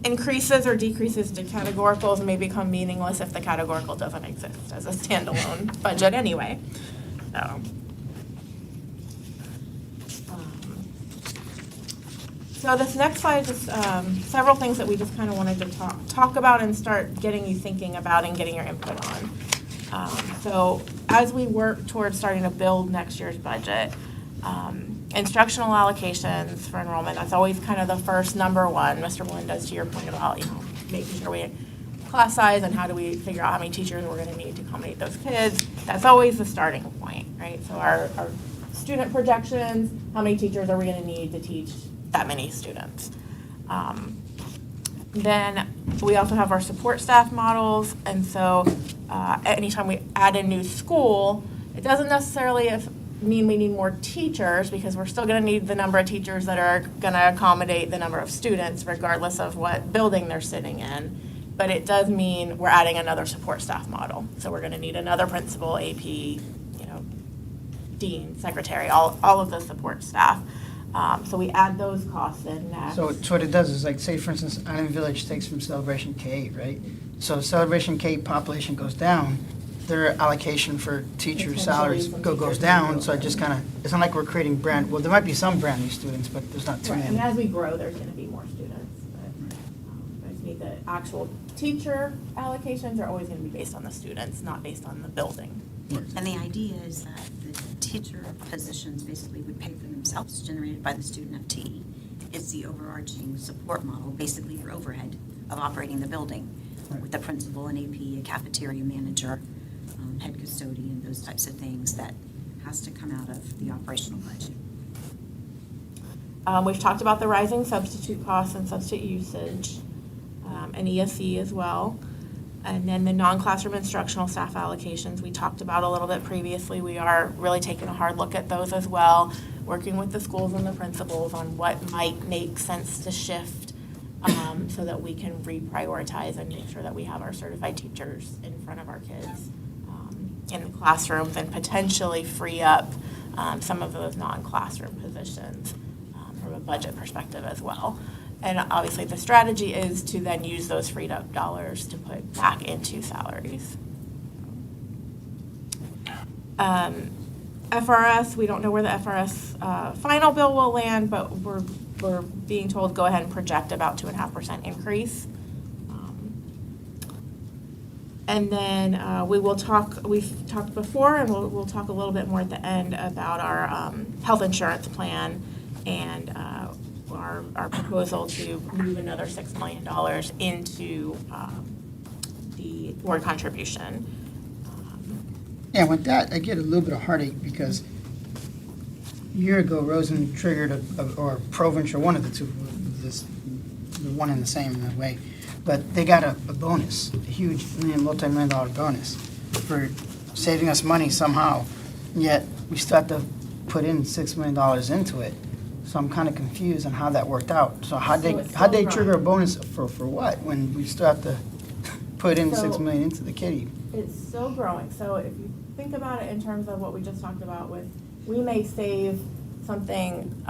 increases or decreases to categoricals may become meaningless if the categorical doesn't exist as a standalone budget anyway. So this next slide is several things that we just kind of wanted to talk about and start getting you thinking about and getting your input on. So as we work towards starting to build next year's budget, instructional allocations for enrollment, that's always kind of the first number one. Mr. Melendez, to your point about, making sure we class size and how do we figure out how many teachers we're going to need to accommodate those kids. That's always the starting point, right? So our student projections, how many teachers are we going to need to teach that many students? Then we also have our support staff models, and so anytime we add a new school, it doesn't necessarily mean we need more teachers, because we're still going to need the number of teachers that are going to accommodate the number of students regardless of what building they're sitting in. But it does mean we're adding another support staff model. So we're going to need another principal, AP, dean, secretary, all of the support staff. So we add those costs in next. So what it does is, like, say, for instance, Island Village takes from Celebration K, right? So Celebration K population goes down, their allocation for teacher salaries goes down, so it just kind of, it's not like we're creating well, there might be some brand new students, but there's not too Right, many. and as we grow, there's going to be more students. But I just need the actual teacher allocations are always going to be based on the students, not based on the building. And the idea is that the teacher positions basically would pay for themselves, generated by the student FTE. It's the overarching support model, basically your overhead of operating the building with the principal and AP, a cafeteria manager, head custodian, those types of things that has to come out of the operational budget. We've talked about the rising substitute costs and substitute usage, and ESE as well. And then the non-classroom instructional staff allocations, we talked about a little bit previously. We are really taking a hard look at those as well, working with the schools and the principals on what might make sense to shift, so that we can reprioritize and make sure that we have our certified teachers in front of our kids in the classrooms, and potentially free up some of those non-classroom positions from a budget perspective as well. And obviously, the strategy is to then use those freed up dollars to put back into salaries. FRS, we don't know where the FRS final bill will land, but we're being told go ahead and project about 2.5% increase. And then we've talked before, and we'll talk a little bit more at the end about our health insurance plan and our proposal to move another $6 million into the board contribution. Yeah, with that, I get a little bit of heartache because a year ago, Rosen triggered or Provencher, one of the two, the one and the same in a way, but they got a bonus, a huge multi-million dollar bonus for saving us money somehow, yet we still have to put in $6 million into it. So I'm kind of confused on how that worked out. So how'd they trigger a bonus for what, when we still have to put in $6 million into the kitty? It's still growing. So if you think about it in terms of what we just talked about with, we may save something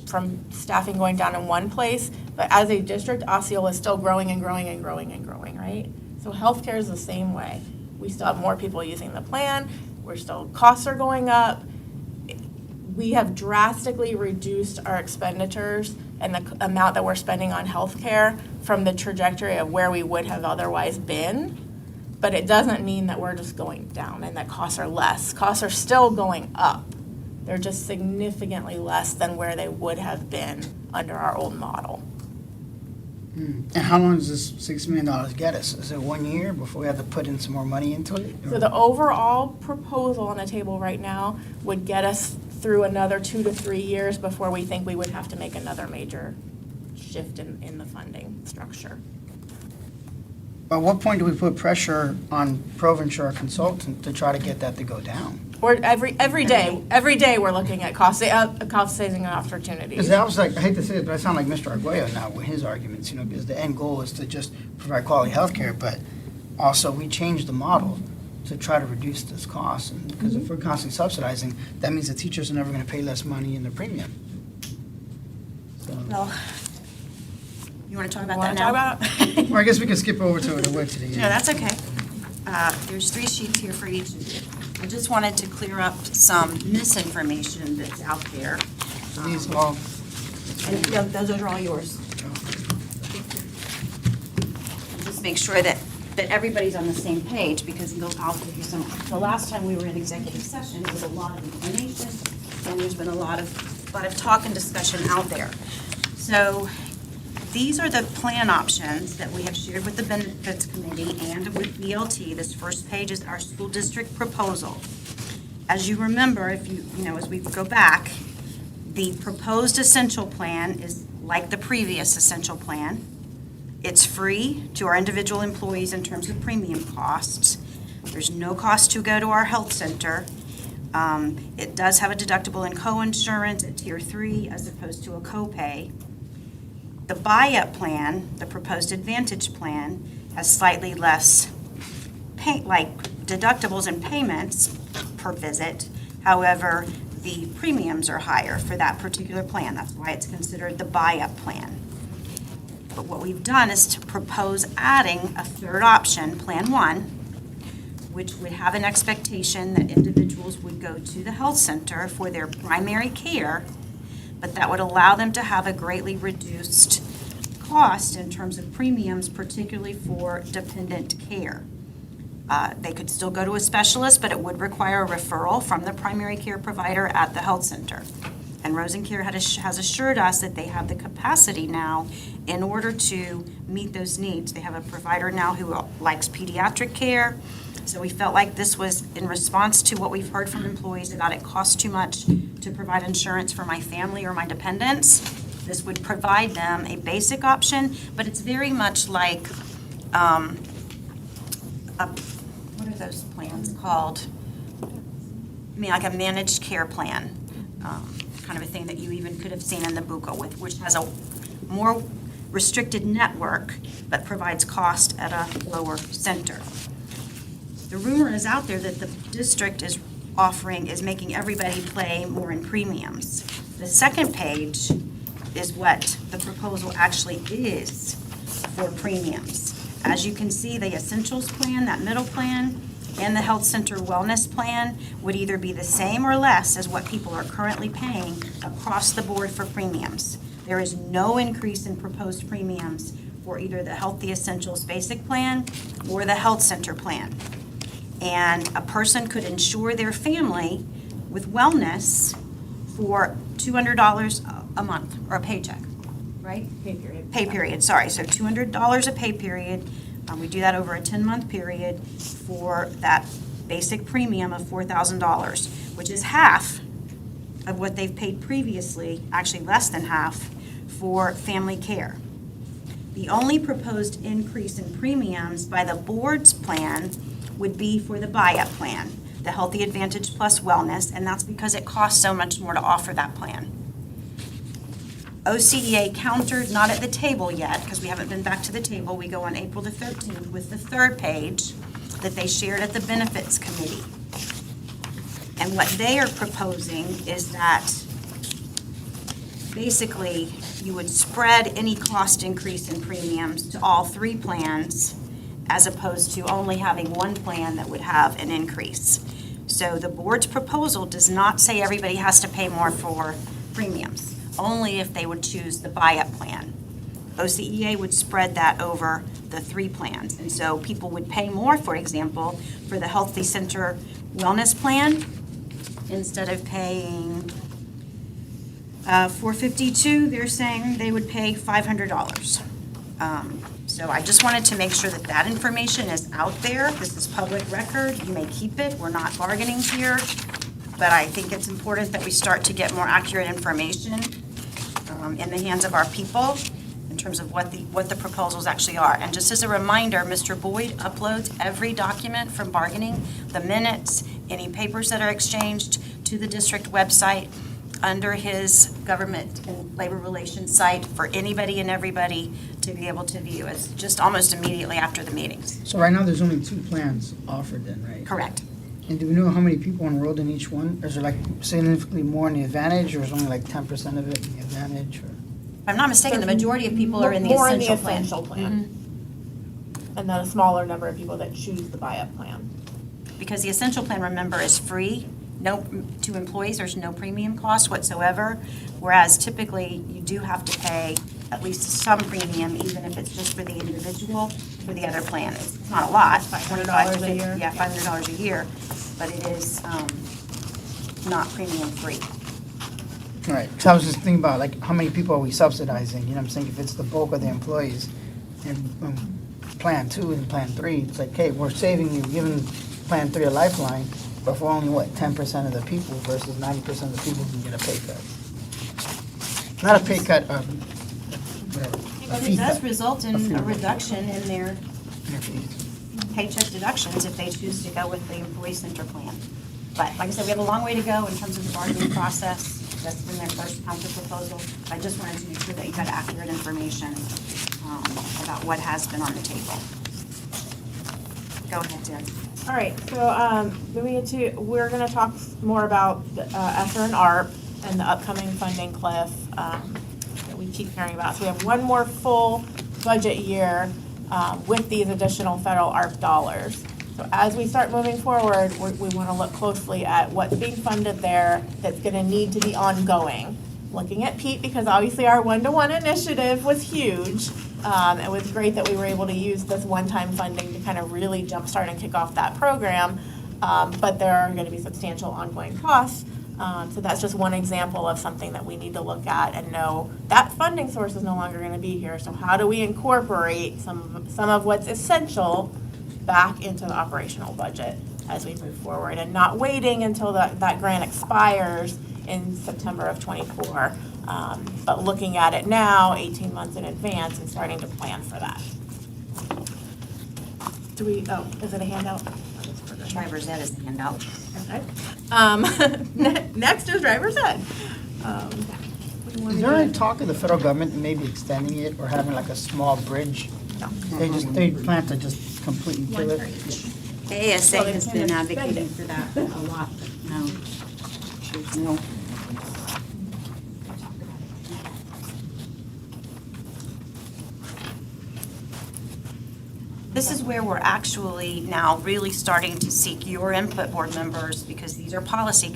from staffing going down in one place, but as a district, Osceola is still growing and growing and growing and growing, right? So healthcare is the same way. We still have more people using the plan. Costs are going up. We have drastically reduced our expenditures and the amount that we're spending on healthcare from the trajectory of where we would have otherwise been. But it doesn't mean that we're just going down and that costs are less. Costs are still going up. They're just significantly less than where they would have been under our old model. And how long does this $6 million get us? Is it 1 year before we have to put in some more money into it? So the overall proposal on the table right now would get us through another 2 to 3 years before we think we would have to make another major shift in the funding structure. At what point do we put pressure on Provencher, our consultant, to try to get that to go down? Or every day we're looking at cost saving opportunities. Because that was like, I hate to say it, but I sound like Mr. Arguello now with his arguments, because the end goal is to just provide quality health care, but also we changed the model to try to reduce this cost. Because if we're constantly subsidizing, that means the teachers are never going to pay less money in their premium. So, Well, you want to talk about Wanna that now? talk about it? well, I guess we can skip over to the word today. No, that's okay. There's 3 sheets here for each of you. I just wanted to clear up some misinformation that's out there. These all, And yeah, those are all yours. Just make sure that everybody's on the same page, because I'll give you some. The last time we were in executive session, there was a lot of information, and there's been a lot of talk and discussion out there. So these are the plan options that we have shared with the Benefits Committee and with BLT. This first page is our school district proposal. As you remember, as we go back, the proposed essential plan is like the previous essential plan. It's free to our individual employees in terms of premium costs. There's no cost to go to our health center. It does have a deductible and co-insurance at Tier 3 as opposed to a copay. The buy-up plan, the proposed Advantage plan, has slightly less deductibles and payments per visit. However, the premiums are higher for that particular plan. That's why it's considered the buy-up plan. But what we've done is to propose adding a third option, Plan 1, which would have an expectation that individuals would go to the health center for their primary care, but that would allow them to have a greatly reduced cost in terms of premiums, particularly for dependent care. They could still go to a specialist, but it would require a referral from the primary care provider at the health center. And Rosencare has assured us that they have the capacity now in order to meet those needs. They have a provider now who likes pediatric care. So we felt like this was in response to what we've heard from employees about it costs too much to provide insurance for my family or my dependents. This would provide them a basic option, but it's very much like, what are those plans called? I mean, like a managed care plan, kind of a thing that you even could have seen in the BUCA with, which has a more restricted network, but provides cost at a lower center. The rumor is out there that the district is making everybody pay more in premiums. The second page is what the proposal actually is for premiums. As you can see, the Essentials plan, that middle plan, and the Health Center Wellness Plan would either be the same or less as what people are currently paying across the board for premiums. There is no increase in proposed premiums for either the Healthy Essentials Basic Plan or the Health Center Plan. And a person could insure their family with wellness for $200 a month, or a paycheck, right? Pay period. Pay period, sorry, so $200 a pay period. We do that over a 10-month period for that basic premium of $4,000, which is half of what they've paid previously, actually less than half, for family care. The only proposed increase in premiums by the board's plan would be for the buy-up plan, the Healthy Advantage Plus Wellness, and that's because it costs so much more to offer that plan. OCEA countered, not at the table yet, because we haven't been back to the table. We go on April the 13th with the third page that they shared at the Benefits Committee. And what they are proposing is that basically you would spread any cost increase in premiums to all three plans, as opposed to only having one plan that would have an increase. So the board's proposal does not say everybody has to pay more for premiums, only if they would choose the buy-up plan. OCEA would spread that over the three plans. And so people would pay more, for example, for the Healthy Center Wellness Plan. Instead of paying $452, they're saying they would pay $500. So I just wanted to make sure that that information is out there. This is public record. You may keep it. We're not bargaining here. But I think it's important that we start to get more accurate information in the hands of our people in terms of what the proposals actually are. And just as a reminder, Mr. Boyd uploads every document from bargaining, the minutes, any papers that are exchanged to the district website under his government and labor relations site for anybody and everybody to be able to view. It's just almost immediately after the meetings. So right now, there's only 2 plans offered then, right? Correct. And do we know how many people enrolled in each one? Is there like significantly more in the Advantage, or is only like 10% of it in the Advantage? Or? If I'm not mistaken, the majority of people are in the More in essential the plan. essential plan. And then a smaller number of people that choose the buy-up plan. Because the essential plan, remember, is free. No, to employees, there's no premium cost whatsoever, whereas typically you do have to pay at least some premium, even if it's just for the individual, for the other plan. It's not a lot, $500 a year. Yeah, $500 a year, but it is not premium free. All right, so I was just thinking about like how many people are we subsidizing? You know what I'm saying? If it's the bulk of the employees, and Plan 2 and Plan 3, it's like, hey, we're saving you, giving Plan 3 a lifeline, but for only, what, 10% of the people versus 90% of the people can get a pay cut. Not a pay cut, whatever. a But fee it does cut. result A in fee a cut. reduction in their Their fees. paycheck deductions if they choose to go with the employee center plan. But like I said, we have a long way to go in terms of the bargaining process. That's been their first counter proposal. I just wanted to make sure that you had accurate information about what has been on the table. Go ahead, Jen. All right, so moving into, we're going to talk more about ESSER and ARP and the upcoming funding cliff that we keep hearing about. So we have one more full budget year with these additional federal ARP dollars. So as we start moving forward, we want to look closely at what's being funded there that's going to need to be ongoing. Looking at Pete, because obviously our one-to-one initiative was huge. It was great that we were able to use this one-time funding to kind of really jumpstart and kick off that program. But there are going to be substantial ongoing costs. So that's just one example of something that we need to look at and know that funding source is no longer going to be here. So how do we incorporate some of what's essential back into the operational budget as we move forward, and not waiting until that grant expires in September of '24, but looking at it now, 18 months in advance, and starting to plan for that. Is it a handout? Driver's ed is a handout. Okay. Next is driver's ed. Is there any talk of the federal government maybe extending it or having like a small bridge? No. They plan to just completely kill it? The ASA Well, they has can been extend advocating it. for that a lot, but no. There's no. This is where we're actually now really starting to seek your input, board members, because these are policy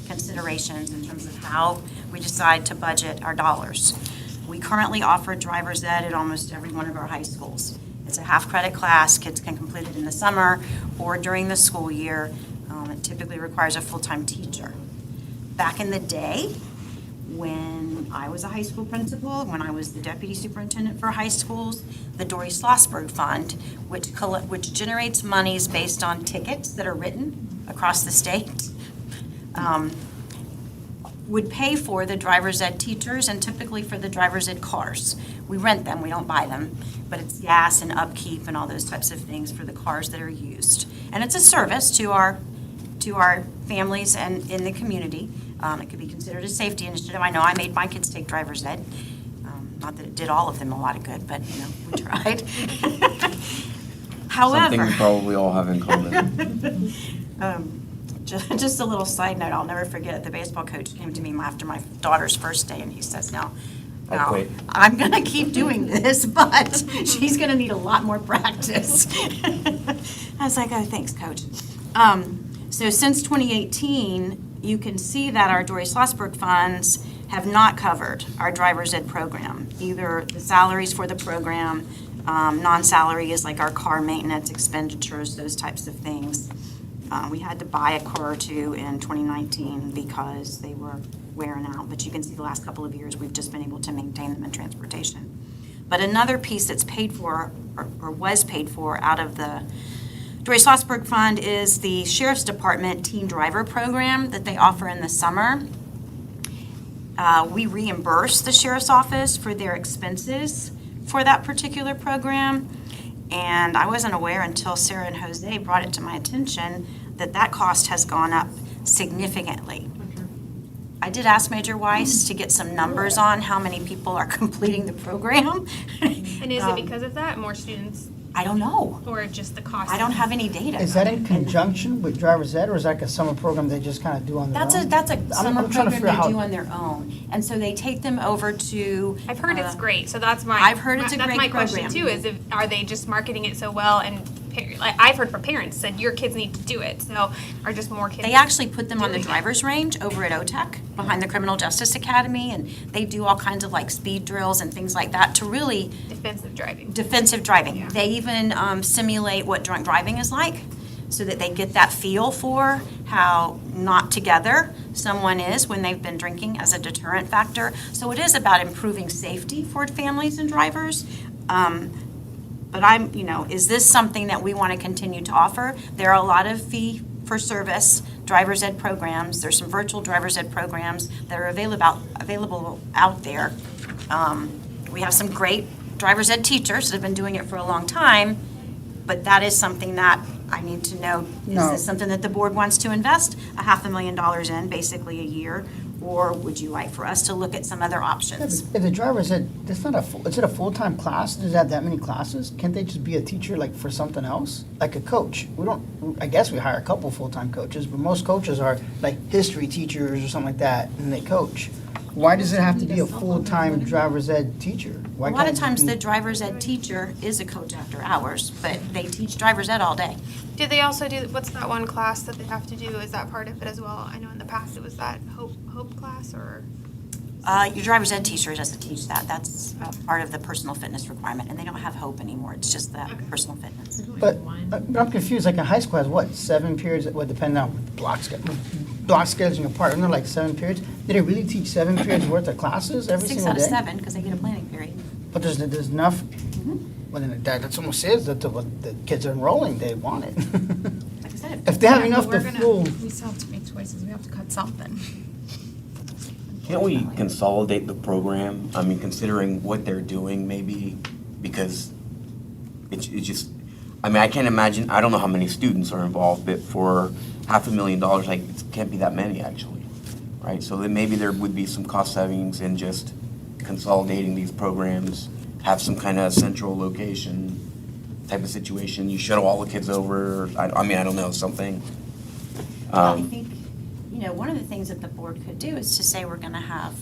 considerations in terms of how we decide to budget our dollars. We currently offer driver's ed at almost every one of our high schools. It's a half-credit class. Kids can complete it in the summer or during the school year. It typically requires a full-time teacher. Back in the day, when I was a high school principal, when I was the deputy superintendent for high schools, the Dory Schlossberg Fund, which generates monies based on tickets that are written across the state, would pay for the driver's ed teachers and typically for the driver's ed cars. We rent them, we don't buy them, but it's gas and upkeep and all those types of things for the cars that are used. And it's a service to our families and in the community. It could be considered a safety initiative. I know I made my kids take driver's ed. Not that it did all of them a lot of good, but we tried. However. Something we probably all have in common. Just a little side note, I'll never forget, the baseball coach came to me after my daughter's first day, and he says, now, I'm going to keep doing this, but she's going to need a lot more practice. I was like, oh, thanks, coach. So since 2018, you can see that our Dory Schlossberg funds have not covered our driver's ed program, either the salaries for the program, non-salary is like our car maintenance expenditures, those types of things. We had to buy a car or two in 2019 because they were wearing out, but you can see the last couple of years we've just been able to maintain them in transportation. But another piece that's paid for, or was paid for out of the Dory Schlossberg Fund is the Sheriff's Department Teen Driver Program that they offer in the summer. We reimburse the Sheriff's Office for their expenses for that particular program. And I wasn't aware until Sarah and Jose brought it to my attention that cost has gone up significantly. I did ask Major Weiss to get some numbers on how many people are completing the program. And is it because of that, more students, I don't know. or just the cost? I don't have any data. Is that in conjunction with driver's ed, or is that like a summer program they just kind of do on their own? That's a summer I'm trying to program figure they out do how- on their own. And so they take them over to. I've heard it's great, so that's my. I've heard it's a that's great my question program. too. Is are they just marketing it so well, and like I've heard from parents said your kids need to do it, so are just more kids. They actually put them on the doing it. driver's range over at OTEC, behind the Criminal Justice Academy, and they do all kinds of like speed drills and things like that to really defensive driving. defensive driving. Yeah. They even simulate what drunk driving is like, so that they get that feel for how not together someone is when they've been drinking as a deterrent factor. So it is about improving safety for families and drivers. But is this something that we want to continue to offer? There are a lot of fee-for-service driver's ed programs. There's some virtual driver's ed programs that are available out there. We have some great driver's ed teachers that have been doing it for a long time, but that is something that I need to know. Is No. this something that the board wants to invest $500,000 in, basically a year? Or would you like for us to look at some other Yeah, options? but if the driver's ed, that's not is it a full-time class? Does it have that many classes? Can't they just be a teacher like for something else? Like a coach? I guess we hire a couple full-time coaches, but most coaches are like history teachers or something like that, and they coach. Why does it have to be a full-time driver's ed teacher? Why A lot can't of it times be- the driver's ed teacher is a coach after hours, but they teach driver's ed all day. Do they also do, what's that one class that they have to do? Is that part of it as well? I know in the past it was that hope class, or Your driver's ed teacher doesn't teach that. That's part of the personal fitness requirement, and they don't have Hope anymore. It's just that personal fitness. But I'm confused, like in high school has what, 7 periods, well, depending on block scheduling apart, isn't there like 7 periods? Did they really teach 7 periods worth of classes every 6 single out day? of 7, because they get a planning period. But there's enough, well, then that's almost says that the kids are enrolling, they want it. Like I said, If they have Yeah, enough but to we're gonna- full, We still have to make choices, we have to cut something. Can't we consolidate the program? I mean, considering what they're doing, maybe, because it's just, I mean, I can't imagine, I don't know how many students are involved, but for $500,000, like, it can't be that many, actually, right? So then maybe there would be some cost savings in just consolidating these programs, have some kind of central location type of situation. You shuttle all the kids over, I mean, I don't know, something. I think, one of the things that the board could do is to say we're going to have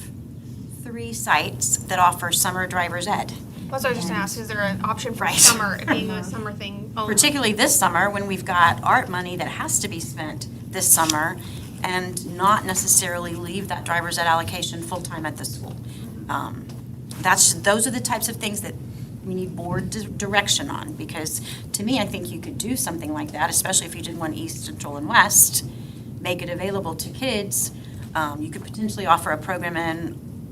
3 sites that offer summer driver's ed. That's what I was just gonna ask, is there an option for Right. summer, it being a summer thing only? Particularly this summer, when we've got art money that has to be spent this summer, and not necessarily leave that driver's ed allocation full-time at the school. Those are the types of things that we need board direction on, because to me, I think you could do something like that, especially if you did one east, central, and west, make it available to kids. You could potentially offer a program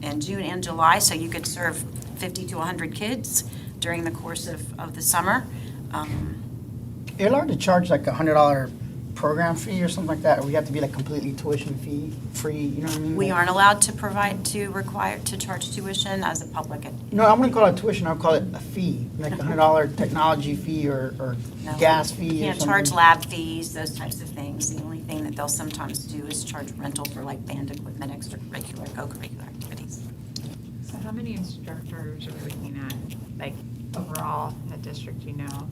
in June and July, so you could serve 50 to 100 kids during the course of the summer. you're allowed to charge like $100 program fee or something like that, or we have to be like completely tuition fee free, you know what I mean? We Like- aren't allowed to require to charge tuition as a public. No, I wouldn't call it tuition, I'll call it a fee, like $100 technology fee or No. gas fee or Can't something. charge lab fees, those types of things. The only thing that they'll sometimes do is charge rental for like band equipment, extracurricular, co-curricular activities. So how many instructors are we looking at, like overall in the district, you know?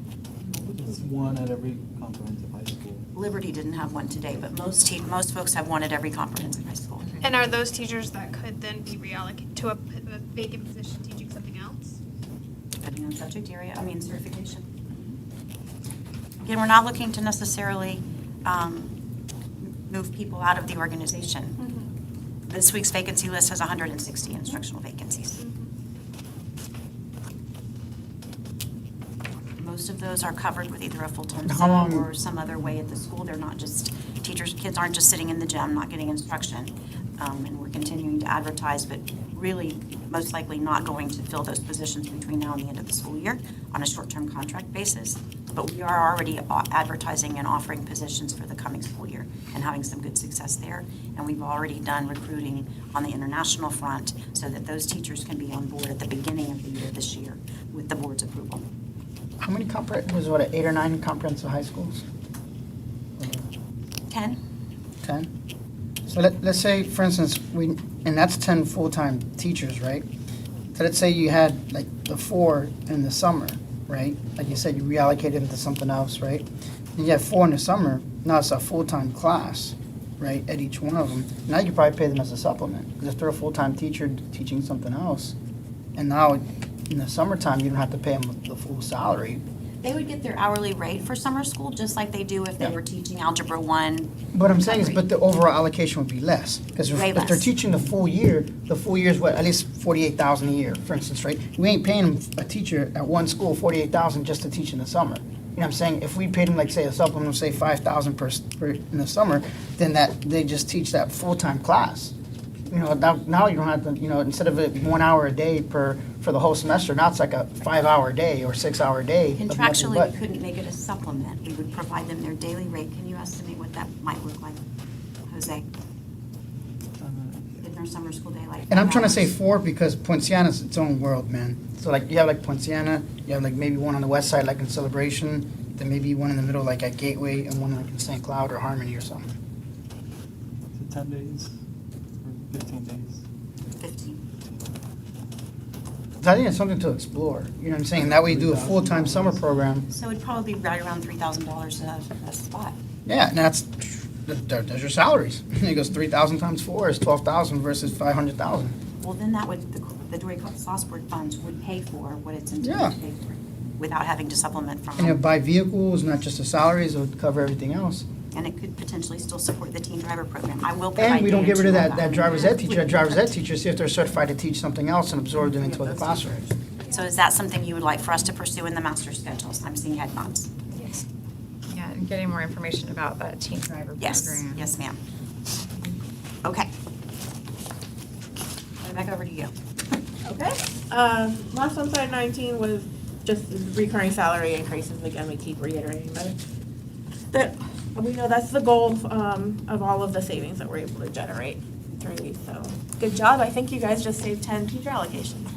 It's one at every comprehensive high school. Liberty didn't have one today, but most folks have one at every comprehensive high school. And are those teachers that could then be reallocated to a vacant position teaching something else? Depending on subject area, certification. Again, we're not looking to necessarily move people out of the organization. This week's vacancy list has 160 instructional vacancies. Most of those are covered with either a full-time How sub long- or some other way at the school. They're not just, kids aren't just sitting in the gym, not getting instruction. And we're continuing to advertise, but really, most likely not going to fill those positions between now and the end of the school year on a short-term contract basis. But we are already advertising and offering positions for the coming school year and having some good success there. And we've already done recruiting on the international front so that those teachers can be on board at the beginning of the year this year with the board's approval. How many there's what, 8 or 9 comprehensive high schools? 10? 10? So let's say, for instance, and that's 10 full-time teachers, right? So let's say you had like the 4 in the summer, right? Like you said, you reallocated them to something else, right? And you have 4 in the summer, now it's a full-time class, right, at each one of them. Now you could probably pay them as a supplement, because if they're a full-time teacher teaching something else, and now in the summertime, you don't have to pay them the full salary. They would get their hourly rate for summer school, just like they do if they Yeah. were teaching Algebra 1. What I'm saying is, but the overall allocation would be less, because Way if they're less. teaching the full year is what, at least 48,000 a year, for instance, right? We ain't paying a teacher at one school 48,000 just to teach in the summer. You know what I'm saying? If we paid them, like, say, a supplement, say 5,000 per in the summer, then they just teach that full-time class. You know, now you don't have to, instead of it 1 hour a day for the whole semester, now it's like a 5-hour day or 6-hour day. of nothing Contractually, but. we couldn't make it a supplement. We would provide them their daily rate. Can you estimate what that might look like, Jose? In their summer school day, like. And I'm trying to 5 say hours? 4 because Poinciana's its own world, man. So like, you have like Poinciana, you have like maybe one on the west side, like in Celebration, then maybe one in the middle, like at Gateway, and one like in St. Cloud or Harmony or something. Is it 10 days or 15 days? 15. So I think it's something to explore, you know what I'm saying? That way you do a full-time summer program. So it'd probably be right around $3,000 a spot. Yeah, and there's your salaries. It goes 3,000 times 4 is 12,000 versus 500,000. Well, then that would, the Dory Salzburg funds would pay for what it's Yeah. intended to pay for, without having to supplement from. And if by vehicles, not just the salaries, it would cover everything else. And it could potentially still support the teen driver program. I will provide And we don't get rid of data to that driver's ed teacher. That driver's ed teacher, see if they're certified to teach something else and absorb them into the classroom. So is that something you would like for us to pursue in the master schedules? I'm seeing head nods. Yeah, and getting more information about that teen driver Yes, program. yes, ma'am. Okay. Back over to you. Okay. Last on slide 19 was just recurring salary increases. Again, we keep reiterating that we know that's the goal of all of the savings that we're able to generate through these. So good job. I think you guys just saved 10 teacher allocations.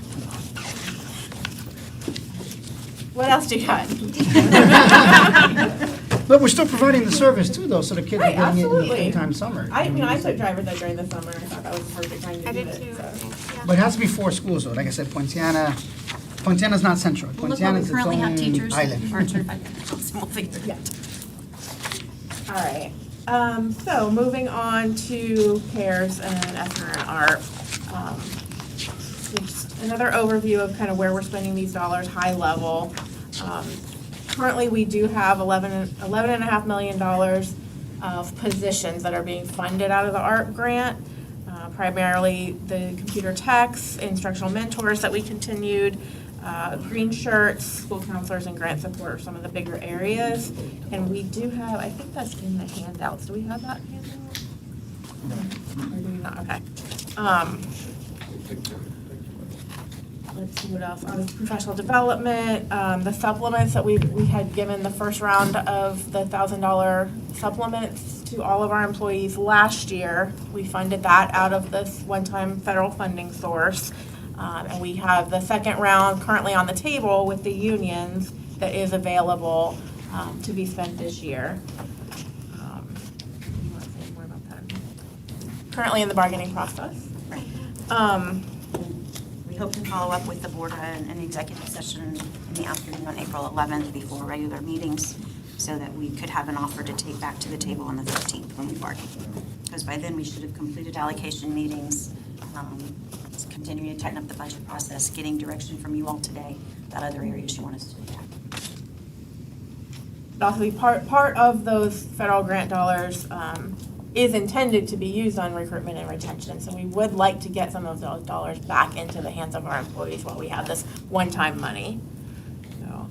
What else do you got? But we're still providing the service too, though, so the kids are Right, getting it in the absolutely. daytime summer. I took driver's ed during the summer. I thought that was the perfect time to I do did it. too, so. I think, yeah. But it has to be 4 schools, though. Like I said, Poinciana's not central. Well, look where we Poinciana's its currently have own teachers island. are certified professionals. We'll figure it out. All right. So moving on to pairs and ESSER and ARP. Just another overview of kind of where we're spending these dollars, high level. Currently, we do have $11.5 million of positions that are being funded out of the ARP grant. Primarily the computer techs, instructional mentors that we continued, green shirts, school counselors, and grant support are some of the bigger areas. And we do have, I think that's in the handouts. Do we have that handout? Or do we not? Okay. Let's see what else. Professional development, the supplements that we had given the first round of the $1,000 supplements to all of our employees last year. We funded that out of this one-time federal funding source. And we have the second round currently on the table with the unions that is available to be spent this year. You want to say more about that? Currently in the bargaining process. Right. We hope to follow up with the board in an executive session in the afternoon on April 11th before regular meetings so that we could have an offer to take back to the table on the 13th when we bargain. Because by then we should have completed allocation meetings, continuing to tighten up the budget process, getting direction from you all today about other areas you want us to look at. Also, be part of those federal grant dollars is intended to be used on recruitment and retention. So we would like to get some of those dollars back into the hands of our employees while we have this one-time money. So,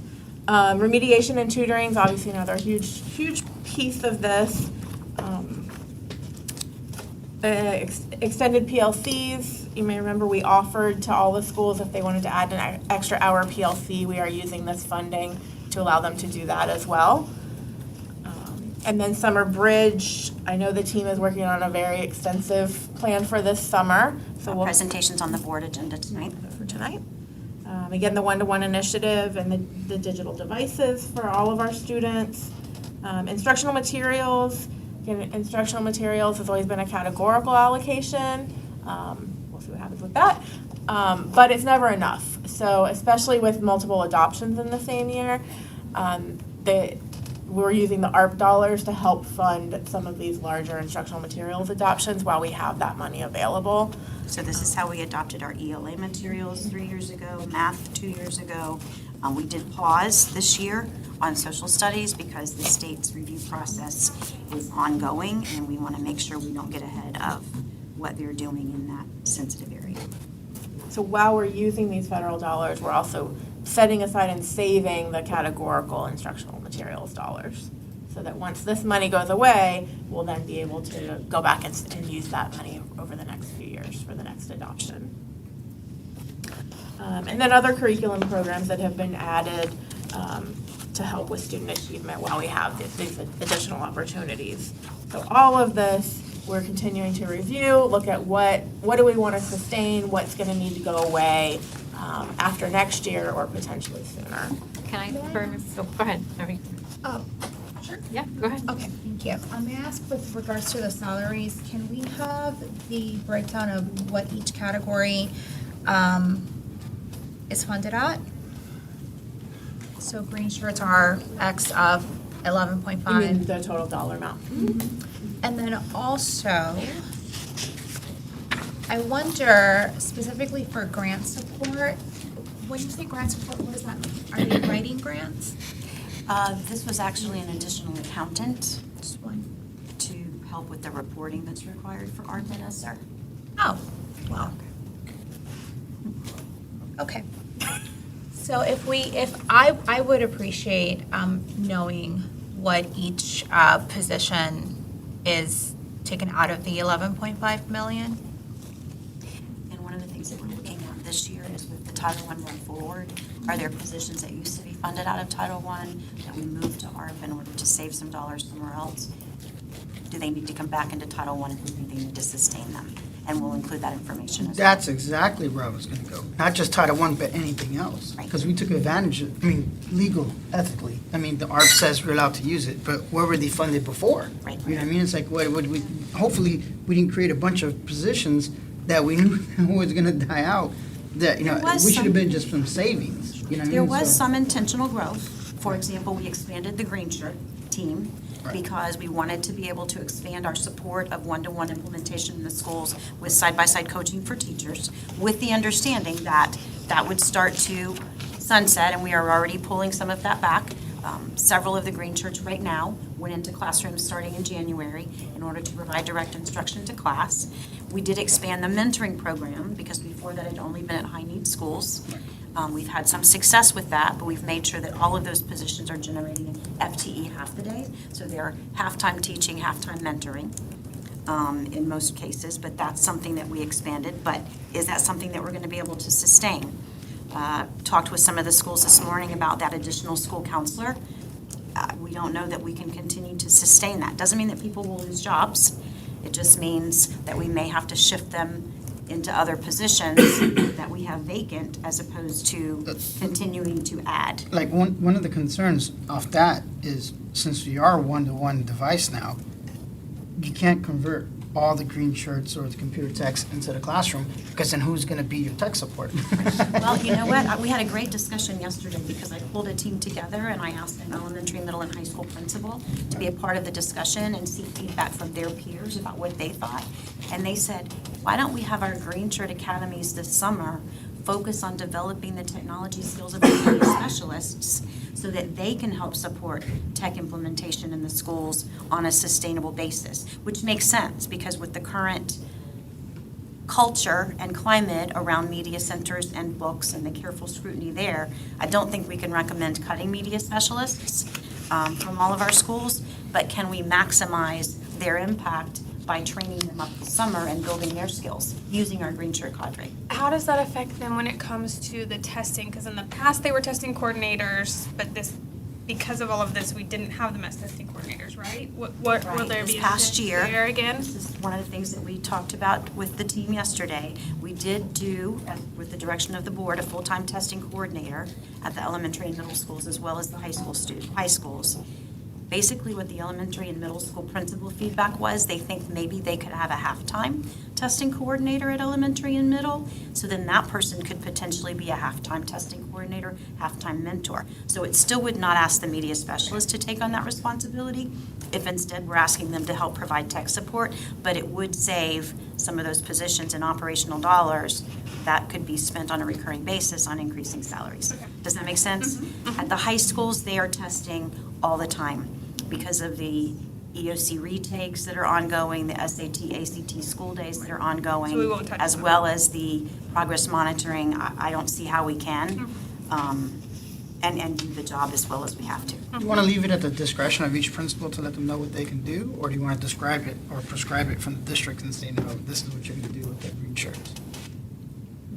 remediation and tutoring is obviously another huge piece of this. Extended PLCs, you may remember we offered to all the schools if they wanted to add an extra hour PLC, we are using this funding to allow them to do that as well. And then summer bridge, I know the team is working on a very extensive plan for this summer. So we'll Presentations on the board agenda tonight. for tonight. Again, the one-to-one initiative and the digital devices for all of our students. Instructional materials. Again, instructional materials has always been a categorical allocation. We'll see what happens with that. But it's never enough. So especially with multiple adoptions in the same year, we're using the ARP dollars to help fund some of these larger instructional materials adoptions while we have that money available. So this is how we adopted our ELA materials 3 years ago, math 2 years ago. We did pause this year on social studies because the state's review process is ongoing and we want to make sure we don't get ahead of what they're doing in that sensitive area. So while we're using these federal dollars, we're also setting aside and saving the categorical instructional materials dollars. So that once this money goes away, we'll then be able to go back and use that money over the next few years for the next adoption. And then other curriculum programs that have been added to help with student achievement while we have these additional opportunities. So all of this, we're continuing to review, look at what do we want to sustain, what's going to need to go away after next year or potentially sooner. Can I, go ahead. Oh, sure. Yeah, go ahead. Okay, thank you. May I ask with regards to the salaries, can we have the breakdown of what each category is funded at? So green shirts are X of 11.5. You mean the total dollar amount? And then also, I wonder specifically for grant support, when you say grant support, what does that mean? Are they writing grants? This was actually an additional accountant one? To help with the reporting that's required for ARP and ESSER. Oh, well. Okay. So I would appreciate knowing what each position is taken out of the 11.5 million. And one of the things that we're looking at this year is with the Title I run forward, are there positions that used to be funded out of Title I that we moved to ARP in order to save some dollars somewhere else? Do they need to come back into Title I if we think they need to sustain them? And we'll include that information as well. That's exactly where I was gonna go. Not just Title I, but anything else. Right. Because we took advantage of, legal, ethically. The ARP says we're allowed to use it, but where were they funded before? Right. You know what I mean? It's like, what would we, hopefully, we didn't create a bunch of positions that we knew was gonna die out. That, There was we should have some- been just some savings, you know what I mean? There was So- some intentional growth. For example, we expanded the green shirt team Right. because we wanted to be able to expand our support of one-to-one implementation in the schools with side-by-side coaching for teachers, with the understanding that that would start to sunset, and we are already pulling some of that back. Several of the green shirts right now went into classrooms starting in January in order to provide direct instruction to class. We did expand the mentoring program because before that it had only been at high-need schools. We've had some success with that, but we've made sure that all of those positions are generating an FTE half the day. So they're half-time teaching, half-time mentoring in most cases, but that's something that we expanded. But is that something that we're going to be able to sustain? Talked with some of the schools this morning about that additional school counselor. We don't know that we can continue to sustain that. Doesn't mean that people will lose jobs. It just means that we may have to shift them into other positions that we have vacant as opposed to continuing to add. Like, one of the concerns off that is, since we are a one-to-one device now, you can't convert all the green shirts or the computer techs into the classroom, because then who's gonna be your tech support? Well, you know what? We had a great discussion yesterday because I pulled a team together and I asked an elementary, middle, and high school principal to be a part of the discussion and seek feedback from their peers about what they thought. And they said, why don't we have our Green Shirt Academies this summer focus on developing the technology skills of our media specialists so that they can help support tech implementation in the schools on a sustainable basis, which makes sense because with the current culture and climate around media centers and books and the careful scrutiny there, I don't think we can recommend cutting media specialists from all of our schools, but can we maximize their impact by training them up this summer and building their skills using our green shirt cadre? How does that affect them when it comes to the testing? Because in the past, they were testing coordinators, but because of all of this, we didn't have them as testing coordinators, right? What will Right, there this be a past shift year, there again? This is one of the things that we talked about with the team yesterday. We did do, with the direction of the board, a full-time testing coordinator at the elementary and middle schools as well as the high schools. Basically, what the elementary and middle school principal feedback was, they think maybe they could have a half-time testing coordinator at elementary and middle, so then that person could potentially be a half-time testing coordinator, half-time mentor. So it still would not ask the media specialist to take on that responsibility, if instead we're asking them to help provide tech support, but it would save some of those positions in operational dollars that could be spent on a recurring basis on increasing salaries. Does that make sense? At the high schools, they are testing all the time because of the EOC retakes that are ongoing, the SAT, ACT school days that are ongoing. So we won't touch as them. well as the progress monitoring. I don't see how we can, and do the job as well as we have to. You want to leave it at the discretion of each principal to let them know what they can do, or do you want to describe it or prescribe it from the district and say, no, this is what you're going to do with the green shirts?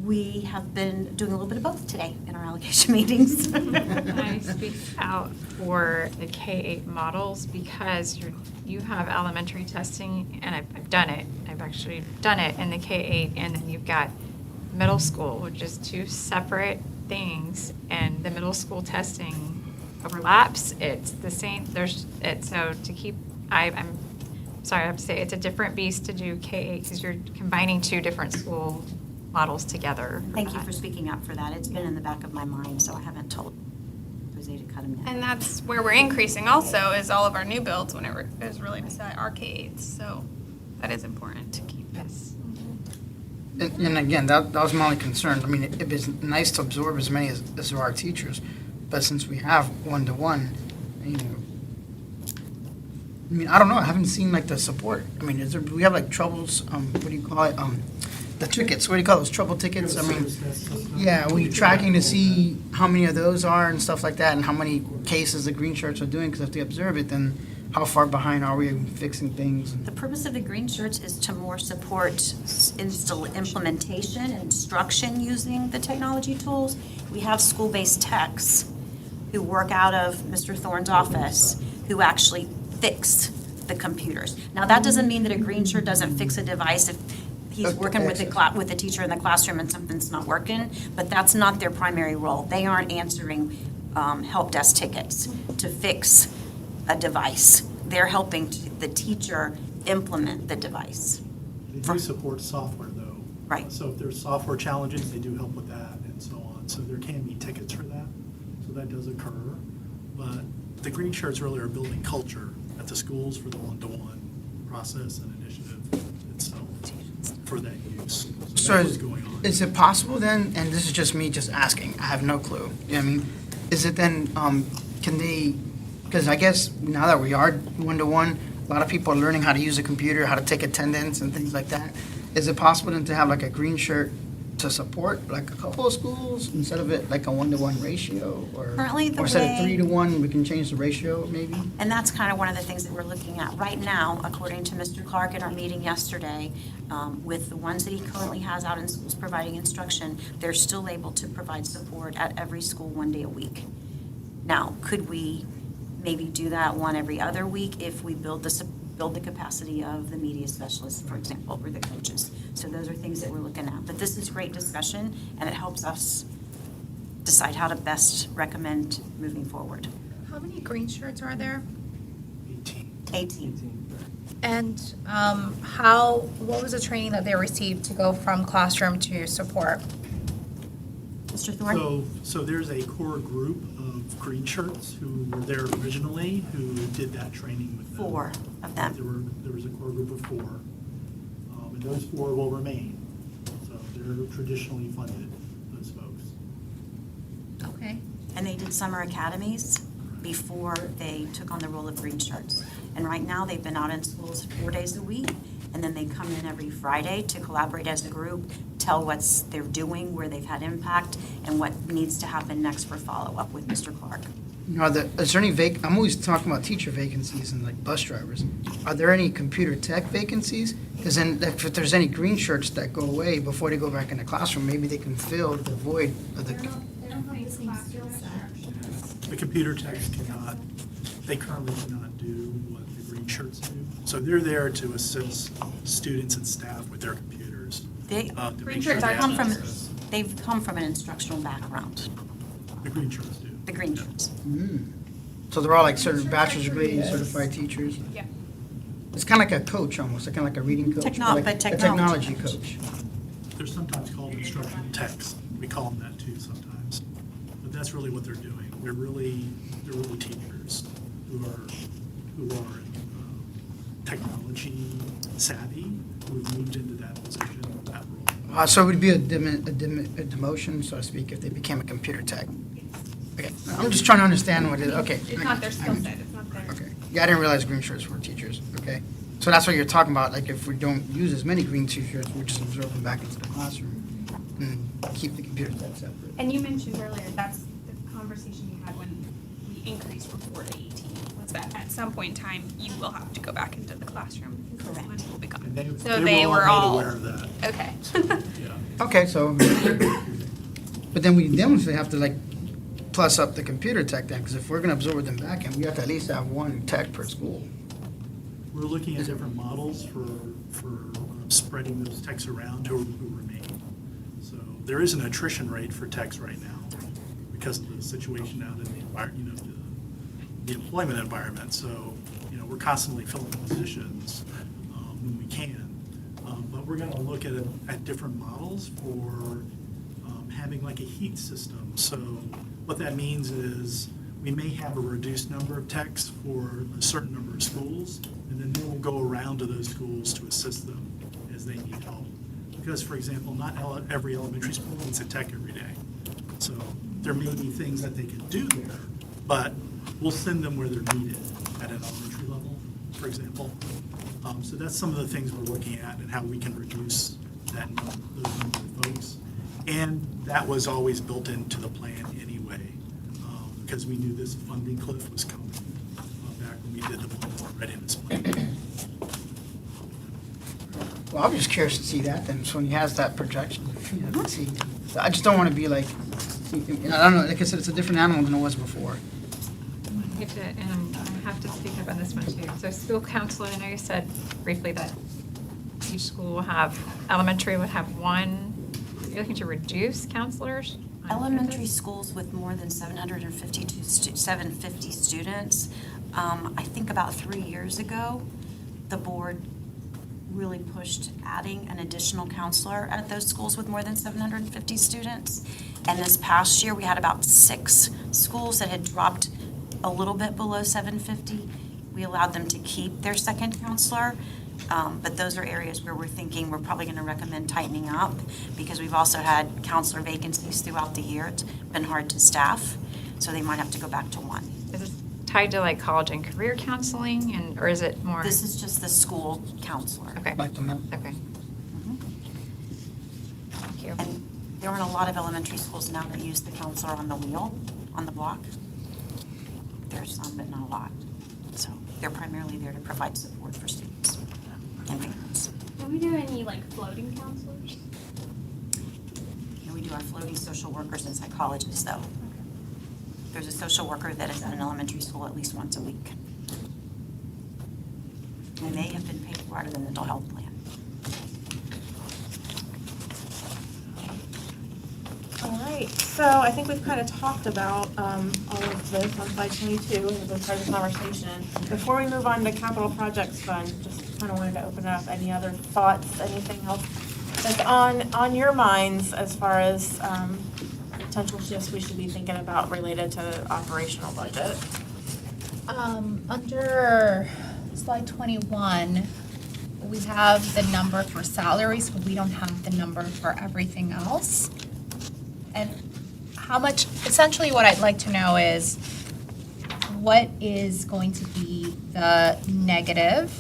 We have been doing a little bit of both today in our allocation meetings. Can I speak out for the K-8 models, because you have elementary testing, and I've done it. I've actually done it in the K-8, and then you've got middle school, which is two separate things, and the middle school testing overlaps. It's the same. I'm sorry, I have to say, it's a different beast to do K-8 because you're combining two different school models together. Thank you for speaking up for that. It's been in the back of my mind, so I haven't told Jose to cut them yet. And that's where we're increasing also, is all of our new builds whenever it is really beside arcades. So that is important to keep. Yes. And again, that was my only concern. I mean, it'd be nice to absorb as many as there are teachers, but since we have one-to-one, you know, I mean, I don't know, I haven't seen like the support. I mean, we have like troubles, what do you call it? The tickets, what do you call those, trouble tickets? I mean, yeah, are we tracking to see how many of those are and stuff like that, and how many cases the green shirts are doing? Because if they observe it, then how far behind are we in fixing things? The purpose of the green shirts is to more support implementation and instruction using the technology tools. We have school-based techs who work out of Mr. Thorne's office who actually fix the computers. Now, that doesn't mean that a green shirt doesn't fix a device if he's Okay, working with the teacher in the classroom and something's not working, but that's not their primary role. They aren't answering help desk tickets to fix a device. They're helping the teacher implement the device. They do support software, though. Right. So if there's software challenges, they do help with that and so on. So there can be tickets for that. So that does occur. But the green shirts really are building culture at the schools for the one-to-one process and initiative itself for that use. So that's what's going on. is it possible then, and this is just me just asking, I have no clue, you know what I mean? Is it then, can they, because I guess now that we are one-to-one, a lot of people are learning how to use a computer, how to take attendance and things like that. Is it possible then to have like a green shirt to support like a couple of schools instead of it like a 1-to-1 ratio? Or Currently, the or instead of way- 3-to-1, we can change the ratio maybe? And that's kind of one of the things that we're looking at right now, according to Mr. Clark at our meeting yesterday, with the ones that he currently has out in schools providing instruction, they're still able to provide support at every school 1 day a week. Now, could we maybe do that one every other week if we build the capacity of the media specialists, for example, or the coaches? So those are things that we're looking at. But this is great discussion, and it helps us decide how to best recommend moving forward. How many green shirts are there? 18. And what was the training that they received to go from classroom to support? Mr. Thorne? So there's a core group of green shirts who were there originally, who did that training with them. 4 of them. There was a core group of 4. And those 4 will remain. So they're traditionally funded, those folks. Okay. And they did summer academies before they took on the role of green shirts. And right now, they've been out in schools 4 days a week, and then they come in every Friday to collaborate as a group, tell what they're doing, where they've had impact, and what needs to happen next for follow-up with Mr. Clark. Is there any I'm always talking about teacher vacancies and like bus drivers. Are there any computer tech vacancies? Because then if there's any green shirts that go away before they go back in the classroom, maybe they can fill the void of the. The computer techs they currently cannot do what the green shirts do. So they're there to assist students and staff with their computers. They to make Green sure shirts they are have come from, access. they've come from an instructional background, The green shirts do. the green shirts. So they're all like certain bachelor's degree certified teachers? Yeah. It's kind of like a coach almost, kind of like a reading coach. Technology like a technology coach. coach. They're sometimes called instructional techs. We call them that too sometimes. But that's really what they're doing. They're really teachers who are technology savvy, who have moved into that position, that role. So it would be a demotion, so to speak, if they became a computer tech. Okay, I'm just trying to understand what it is, okay. It's not their skill set, it's not their. Okay, yeah, I didn't realize green shirts were teachers, okay. So that's what you're talking about, like if we don't use as many green t-shirts, we just absorb them back into the classroom and keep the computer tech separate. And you mentioned earlier, that's the conversation you had when we increased from 4 to 18, was that at some point in time, you will have to go back into the classroom. Because this Correct. one will be gone. And So they were made all, aware of that. okay. Yeah. Okay, so, but then we definitely have to like plus up the computer tech then, because if we're gonna absorb them back in, we have to at least have 1 tech per school. We're looking at different models for spreading those techs around who remain. So there is an attrition rate for techs right now because of the situation out in the environment, the employment environment. So, we're constantly filling positions when we can. But we're going to look at different models for having like a heat system. So what that means is we may have a reduced number of techs for a certain number of schools, and then they will go around to those schools to assist them as they need help. Because, for example, not every elementary school needs a tech every day. So there may be things that they can do there, but we'll send them where they're needed at an elementary level for example. So that's some of the things we're looking at and how we can reduce those number of folks. And that was always built into the plan anyway, because we knew this funding cliff was coming back when we did the readiness plan. Well, I'm just curious to see that then, so when he has that projection, you know, to see. So I just don't want to be like, I don't know, like I said, it's a different animal than it was before. And I have to speak up on this one too. So school counselor, I know you said briefly that each school will have, elementary would have one. You're looking to reduce counselors? on Elementary campus? schools with more than 750 students, I think about 3 years ago, the board really pushed adding an additional counselor at those schools with more than 750 students. And this past year, we had about 6 schools that had dropped a little bit below 750. We allowed them to keep their second counselor, but those are areas where we're thinking we're probably going to recommend tightening up, because we've also had counselor vacancies throughout the year. It's been hard to staff, so they might have to go back to 1. Is this tied to like college and career counseling, and, or is it more? This is just the school counselor. Okay, Like the month. okay. Thank you. And there aren't a lot of elementary schools now that use the counselor on the wheel, on the block. There's some, but not a lot. So they're primarily there to provide support for students and parents. Do we do any like floating counselors? And we do our floating social workers and psychologists, though. There's a social worker that is at an elementary school at least once a week. And they have been paid for out of the mental health plan. All right, so I think we've kind of talked about all of this on slide 22 and the part of the conversation. Before we move on to capital projects fund, just kind of wanted to open it up. Any other thoughts, anything else that's on your minds as far as potential shifts we should be thinking about related to operational budget? Under slide 21, we have the number for salaries, but we don't have the number for everything else. And how much, essentially what I'd like to know is, what is going to be the negative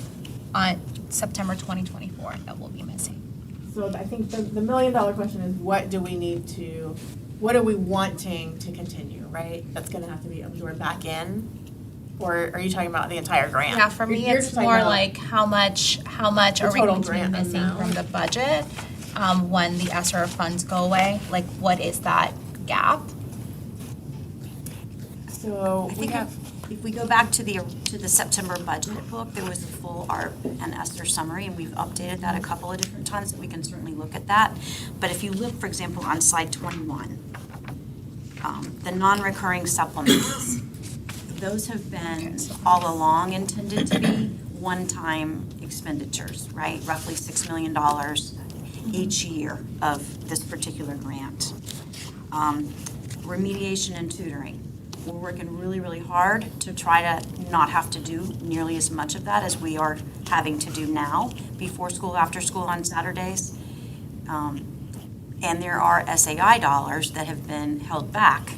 on September 2024 that we'll be missing? So I think the million-dollar question is, what are we wanting to continue, right? That's gonna have to be absorbed back in, or are you talking about the entire grant? Yeah, for me, You're it's just talking more about- like how much are we total going to be grant missing amount. from the budget when the ESSER funds go away? Like, what is that gap? So I we think have, if we go back to the September budget book, there was a full ARP and ESSER summary, and we've updated that a couple of different times, so we can certainly look at that. But if you look, for example, on slide 21, the non-recurring supplements, those have been all along intended to be one-time expenditures, right? Roughly $6 million each year of this particular grant. Remediation and tutoring. We're working really, really hard to try to not have to do nearly as much of that as we are having to do now, before school, after school on Saturdays. And there are SAI dollars that have been held back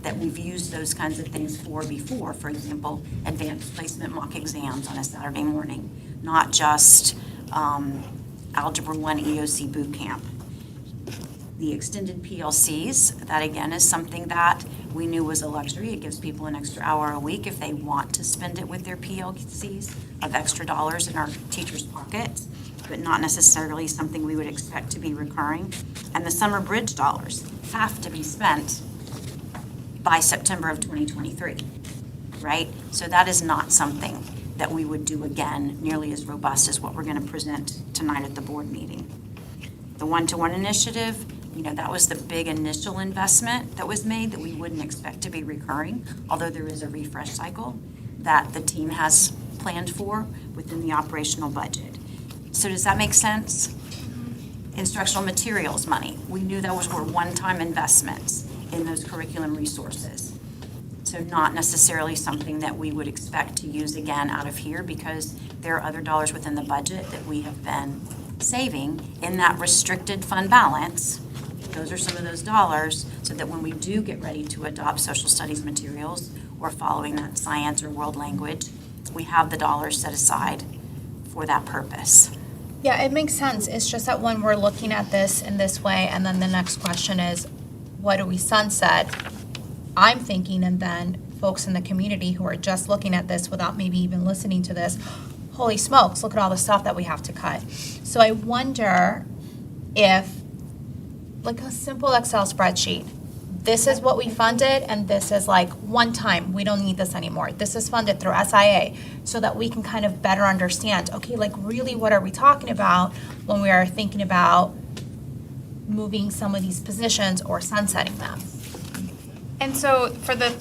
that we've used those kinds of things for before. For example, advanced placement mock exams on a Saturday morning, not just Algebra 1 EOC boot camp. The extended PLCs, that again is something that we knew was a luxury. It gives people an extra hour a week if they want to spend it with their PLCs, of extra dollars in our teachers' pockets, but not necessarily something we would expect to be recurring. And the summer bridge dollars have to be spent by September of 2023, right? So that is not something that we would do again nearly as robust as what we're going to present tonight at the board meeting. The one-to-one initiative, that was the big initial investment that was made that we wouldn't expect to be recurring, although there is a refresh cycle that the team has planned for within the operational budget. So does that make sense? Instructional materials money, we knew those were one-time investments in those curriculum resources. So not necessarily something that we would expect to use again out of here, because there are other dollars within the budget that we have been saving in that restricted fund balance. Those are some of those dollars, so that when we do get ready to adopt social studies materials or following that science or world language, we have the dollars set aside for that purpose. Yeah, it makes sense. It's just that when we're looking at this in this way, and then the next question is, what do we sunset? I'm thinking, and then folks in the community who are just looking at this without maybe even listening to this, holy smokes, look at all the stuff that we have to cut. So I wonder if, like a simple Excel spreadsheet, this is what we funded, and this is like one time, we don't need this anymore. This is funded through SIA, so that we can kind of better understand, okay, like really what are we talking about when we are thinking about moving some of these positions or sunsetting them? And so for the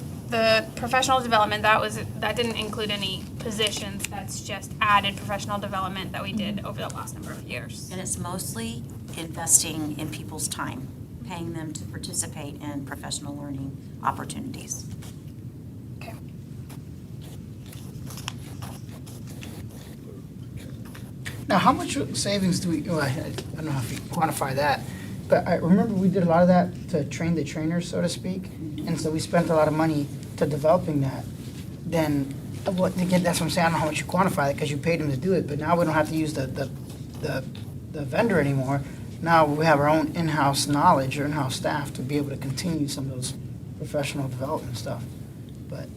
professional development, that didn't include any positions, that's just added professional development that we did over the last number of years. And it's mostly investing in people's time, paying them to participate in professional learning opportunities. Okay. Now, how much savings do we, well, I don't know if you quantify that, but I remember we did a lot of that to train the trainers, so to speak, and so we spent a lot of money to developing that. Then, what, again, that's what I'm saying, I don't know how much you quantify it, because you paid them to do it, but now we don't have to use the vendor anymore. Now we have our own in-house knowledge or in-house staff to be able to continue some of those professional development stuff. But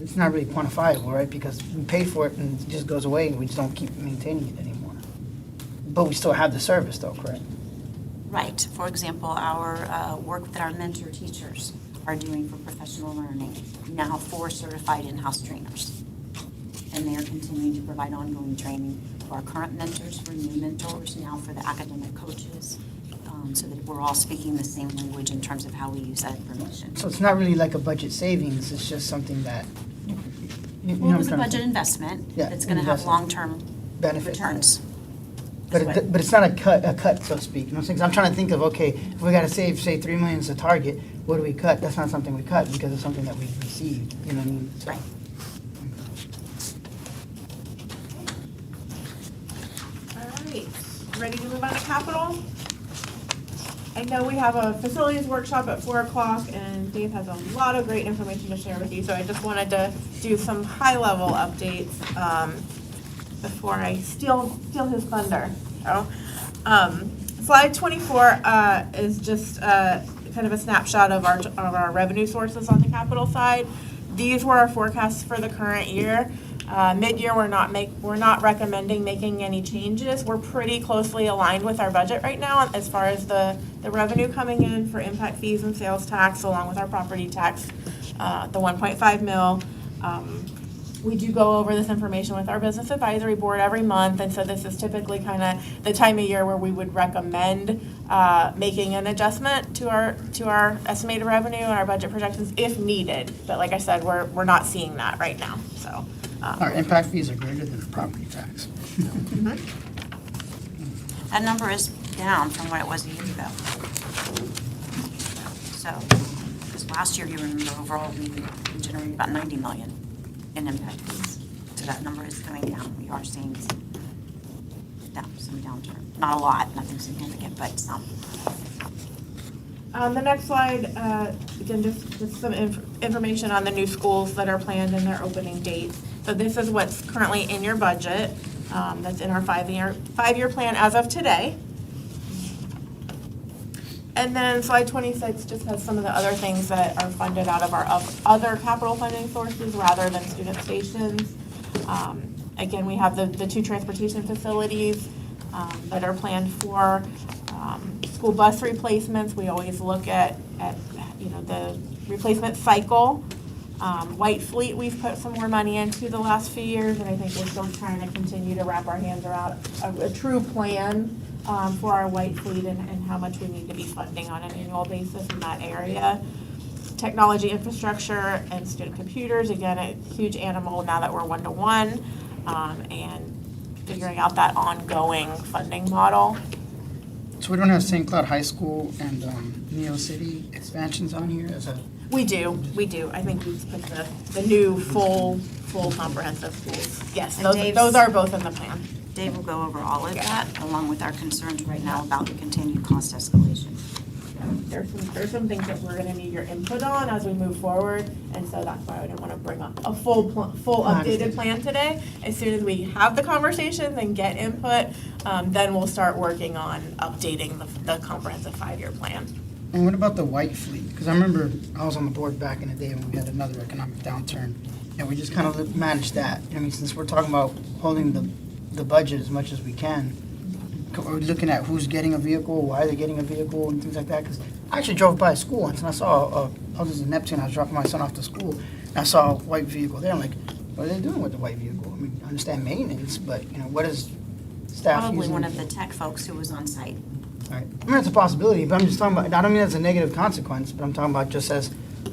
it's not really quantifiable, right? Because we pay for it and it just goes away and we just don't keep maintaining it anymore. But we still have the service though, correct? Right. For example, our work that our mentor teachers are doing for professional learning. We now have 4 certified in-house trainers. And they are continuing to provide ongoing training for our current mentors, for new mentors, now for the academic coaches, so that we're all speaking the same language in terms of how we use that information. So it's not really like a budget savings, it's just something that, you know Well, it what was a I'm trying to budget say. investment Yeah, that's going to have investment. long-term Benefit. returns. But Is what- but it's not a cut, so to speak. You know what I'm saying? 'Cause I'm trying to think of, okay, if we gotta save, say, $3 million is the target, what do we cut? That's not something we cut because it's something that we've received, you know what I mean? So- Right. All right, ready to move on to capital? I know we have a facilities workshop at 4 o'clock, and Dave has a lot of great information to share with you, so I just wanted to do some high-level updates before I steal his thunder. So, slide 24 is just kind of a snapshot of our revenue sources on the capital side. These were our forecasts for the current year. Mid-year, we're not recommending making any changes. We're pretty closely aligned with our budget right now as far as the revenue coming in for impact fees and sales tax, along with our property tax, the 1.5 mil. We do go over this information with our business advisory board every month, and so this is typically kind of the time of year where we would recommend making an adjustment to our estimated revenue and our budget projections if needed. But like I said, we're not seeing that right now, so. Our impact fees are greater than the property tax. That number is down from what it was a year ago. So, because last year, you remember, overall, we generated about 90 million in impact fees. So that number is coming down. We are seeing some downturn. Not a lot, nothing significant, but some. The next slide, again, just some information on the new schools that are planned and their opening dates. So this is what's currently in your budget. That's in our five-year plan as of today. And then slide 26 just has some of the other things that are funded out of our other capital funding sources rather than student stations. Again, we have the 2 transportation facilities that are planned for school bus replacements. We always look at the replacement cycle. White Fleet, we've put some more money into the last few years, and I think we're still trying to continue to wrap our hands around a true plan for our White Fleet and how much we need to be funding on an annual basis in that area. Technology infrastructure and student computers, again, a huge animal now that we're 1-to-1, and figuring out that ongoing funding model. So we don't have St. Cloud High School and Neo City expansions on here as a, We do. I think we've put the new full comprehensive schools. Yes, And Dave's- those are both in the plan. Dave will go over all of that, along with our concerns right now about the continued cost escalation. there's some things that we're gonna need your input on as we move forward, and so that's why I didn't wanna bring up a full updated plan today. As soon as we have the conversations and get input, then we'll start working on updating the comprehensive 5-year plan. And what about the white fleet? Because I remember I was on the board back in the day when we had another economic downturn, and we just kind of managed that. I mean, since we're talking about holding the budget as much as we can, we're looking at who's getting a vehicle, why they're getting a vehicle, and things like that. Because I actually drove by a school once, and I saw, I was in Neptune, I was dropping my son off to school, and I saw a white vehicle there. I'm like, what are they doing with the white vehicle? I mean, I understand maintenance, but, you know, what is staff Probably using one it of the for? tech folks who was on site. Right. I mean, it's a possibility, but I'm just talking about, I don't mean that's a negative consequence, but I'm talking about just as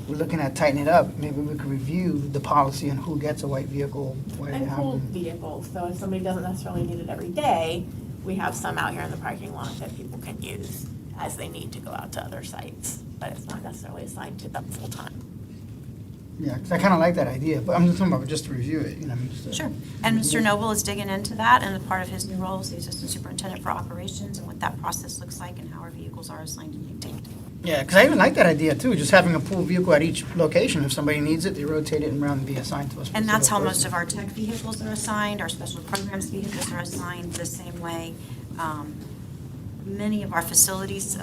we're looking at tightening it up, maybe we could review the policy on who gets a white vehicle, why they And have pooled them. vehicles, so if somebody doesn't necessarily need it every day, we have some out here in the parking lot that people can use as they need to go out to other sites, but it's not necessarily assigned to them full-time. Yeah, because I kind of like that idea, but I'm just talking about just to review it, you know. Just to- Sure. And Mr. Noble is digging into that, and a part of his new role is the Assistant Superintendent for Operations and what that process looks like and how our vehicles are assigned and maintained. Yeah, because I even like that idea too, just having a pool vehicle at each location. If somebody needs it, they rotate it around and be assigned to a specific And that's how most person. of our tech vehicles are assigned, our special programs vehicles are assigned the same way. Many of our facilities,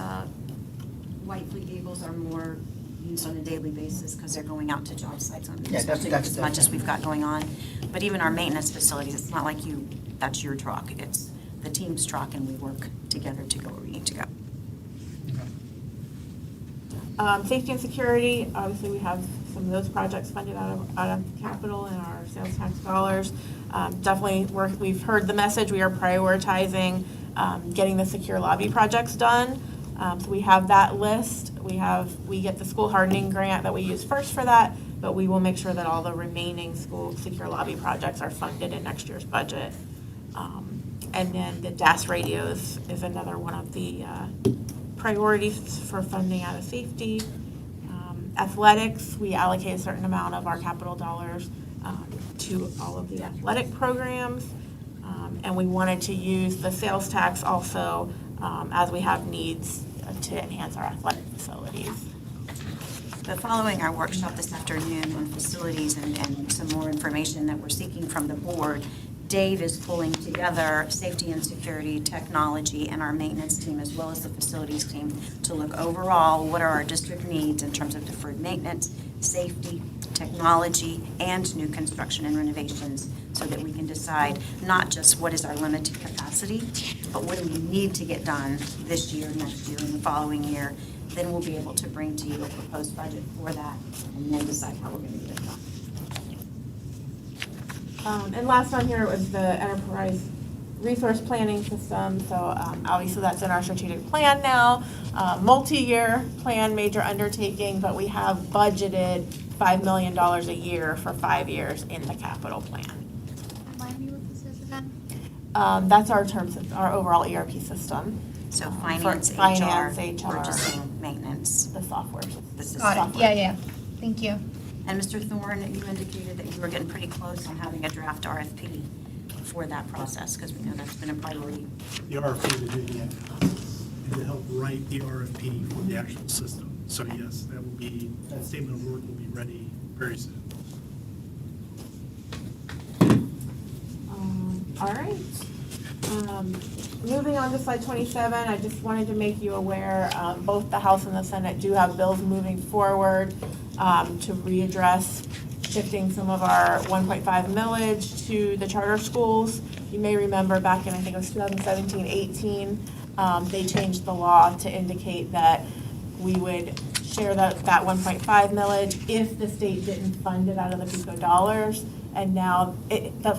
white fleet vehicles are more used on a daily basis because they're going out to job sites on Yeah, especially that's as much as definitely- we've got going on. But even our maintenance facilities, it's not like that's your truck. It's the team's truck, and we work together to go where we need to go. Safety and security, obviously, we have some of those projects funded out of capital and our sales tax dollars. Definitely, we've heard the message, we are prioritizing getting the secure lobby projects done. So we have that list. We get the school hardening grant that we use first for that, but we will make sure that all the remaining school secure lobby projects are funded in next year's budget. And then the DAS radios is another one of the priorities for funding out of safety. Athletics, we allocate a certain amount of our capital dollars to all of the athletic programs. And we wanted to use the sales tax also as we have needs to enhance our athletic facilities. But following our workshop this afternoon on facilities and some more information that we're seeking from the board, Dave is pulling together safety and security, technology, and our maintenance team, as well as the facilities team, to look overall, what are our district needs in terms of deferred maintenance, safety, technology, and new construction and renovations, so that we can decide not just what is our limited capacity, but what do we need to get done this year, next year, and the following year. Then we'll be able to bring to you a proposed budget for that, and then decide how we're going to get it done. And last on here was the enterprise resource planning system. So obviously that's in our strategic plan now, multi-year plan, major undertaking, but we have budgeted $5 million a year for 5 years in the capital plan. Remind me what this is again? That's our overall ERP system, So For finance, finance, HR, HR. purchasing, maintenance. the software. This is Got it, software. yeah. Thank you. And Mr. Thorne, you indicated that you were getting pretty close on having a draft RFP for that process, because we know that's been a priority. The RFP to do the, and to help write the RFP for the actual system. So yes, that statement of work will be ready very soon. All right. Moving on to slide 27, I just wanted to make you aware, both the House and the Senate do have bills moving forward to readdress shifting some of our 1.5 millage to the charter schools. You may remember back in, I think it was 2017-18, they changed the law to indicate that we would share that 1.5 millage if the state didn't fund it out of the PICO dollars. And now,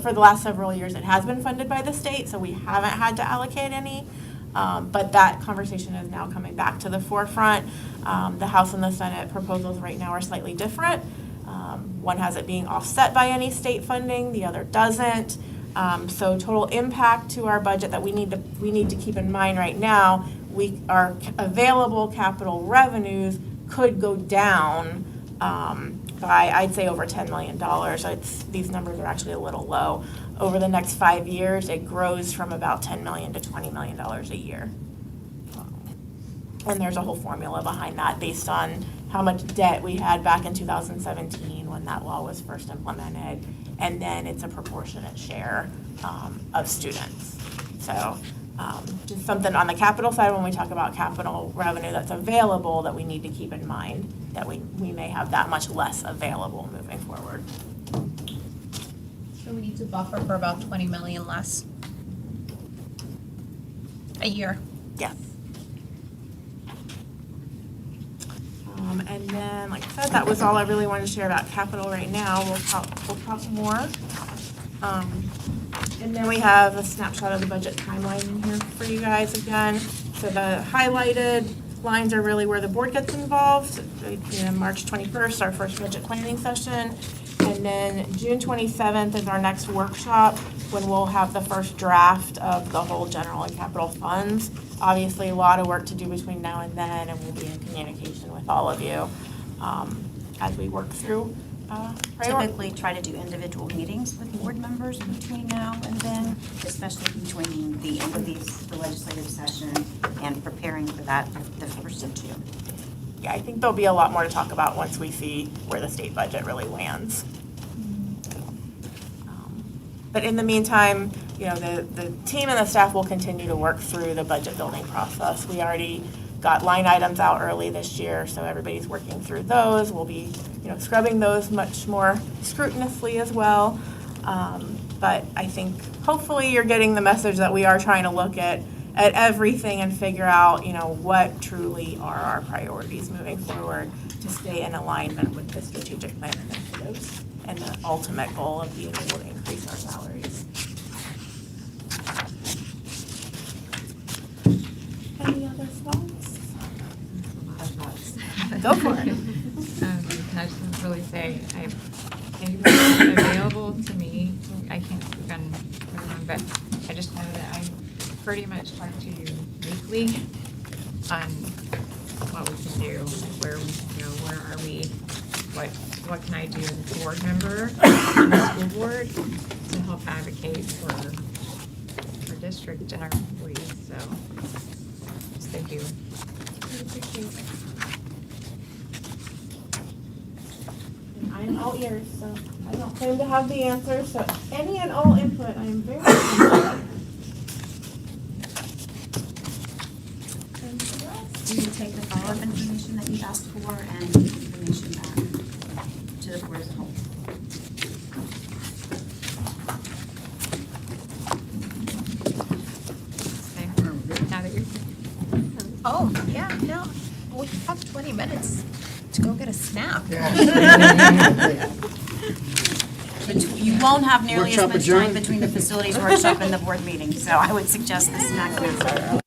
for the last several years, it has been funded by the state, so we haven't had to allocate any. But that conversation is now coming back to the forefront. The House and the Senate proposals right now are slightly different. One has it being offset by any state funding, the other doesn't. So total impact to our budget that we need to keep in mind right now, our available capital revenues could go down by, I'd say, over $10 million. These numbers are actually a little low. Over the next 5 years, it grows from about $10 million to $20 million a year. And there's a whole formula behind that based on how much debt we had back in 2017 when that law was first implemented. And then it's a proportionate share of students. So just something on the capital side, when we talk about capital revenue that's available, that we need to keep in mind that we may have that much less available moving forward. So we need to buffer for about 20 million less a year. Yes. And then, like I said, that was all I really wanted to share about capital right now. We'll talk more. And then we have a snapshot of the budget timeline in here for you guys again. So the highlighted lines are really where the board gets involved. March 21st, our first budget planning session. And then June 27th is our next workshop, when we'll have the first draft of the whole general and capital funds. Obviously, a lot of work to do between now and then, and we'll be in communication with all of you as we work through Typically try to do individual meetings with board members between now and then, especially between the end of the legislative session and preparing for that the 1st of June. Yeah, I think there'll be a lot more to talk about once we see where the state budget really lands. But in the meantime, the team and the staff will continue to work through the budget building process. We already got line items out early this year, so everybody's working through those. We'll be, scrubbing those much more scrupulously as well. But I think hopefully you're getting the message that we are trying to look at everything and figure out, what truly are our priorities moving forward to stay in alignment with the strategic plan initiatives and the ultimate goal of being able to increase our salaries. Any other thoughts? Go for it. I just want to really say, maybe it's available to me, I can't speak on everyone, but I just know that I pretty much talk to you weekly on what we can do, where we can go, where are we, what can I do as a board member on the school board to help advocate for our district and our employees, so just thank you. I appreciate it. And I'm all ears, so I don't claim to have the answers, so any and all input, I am very interested. Anything else? We will take the follow-up information that you asked for and give information back to the board as a whole. Now that you're here. Oh, yeah, no, we have 20 minutes to go get a snack. You won't have nearly as Workshop much time adjourned. between the facilities workshop and the board meeting, so I would suggest the snack now.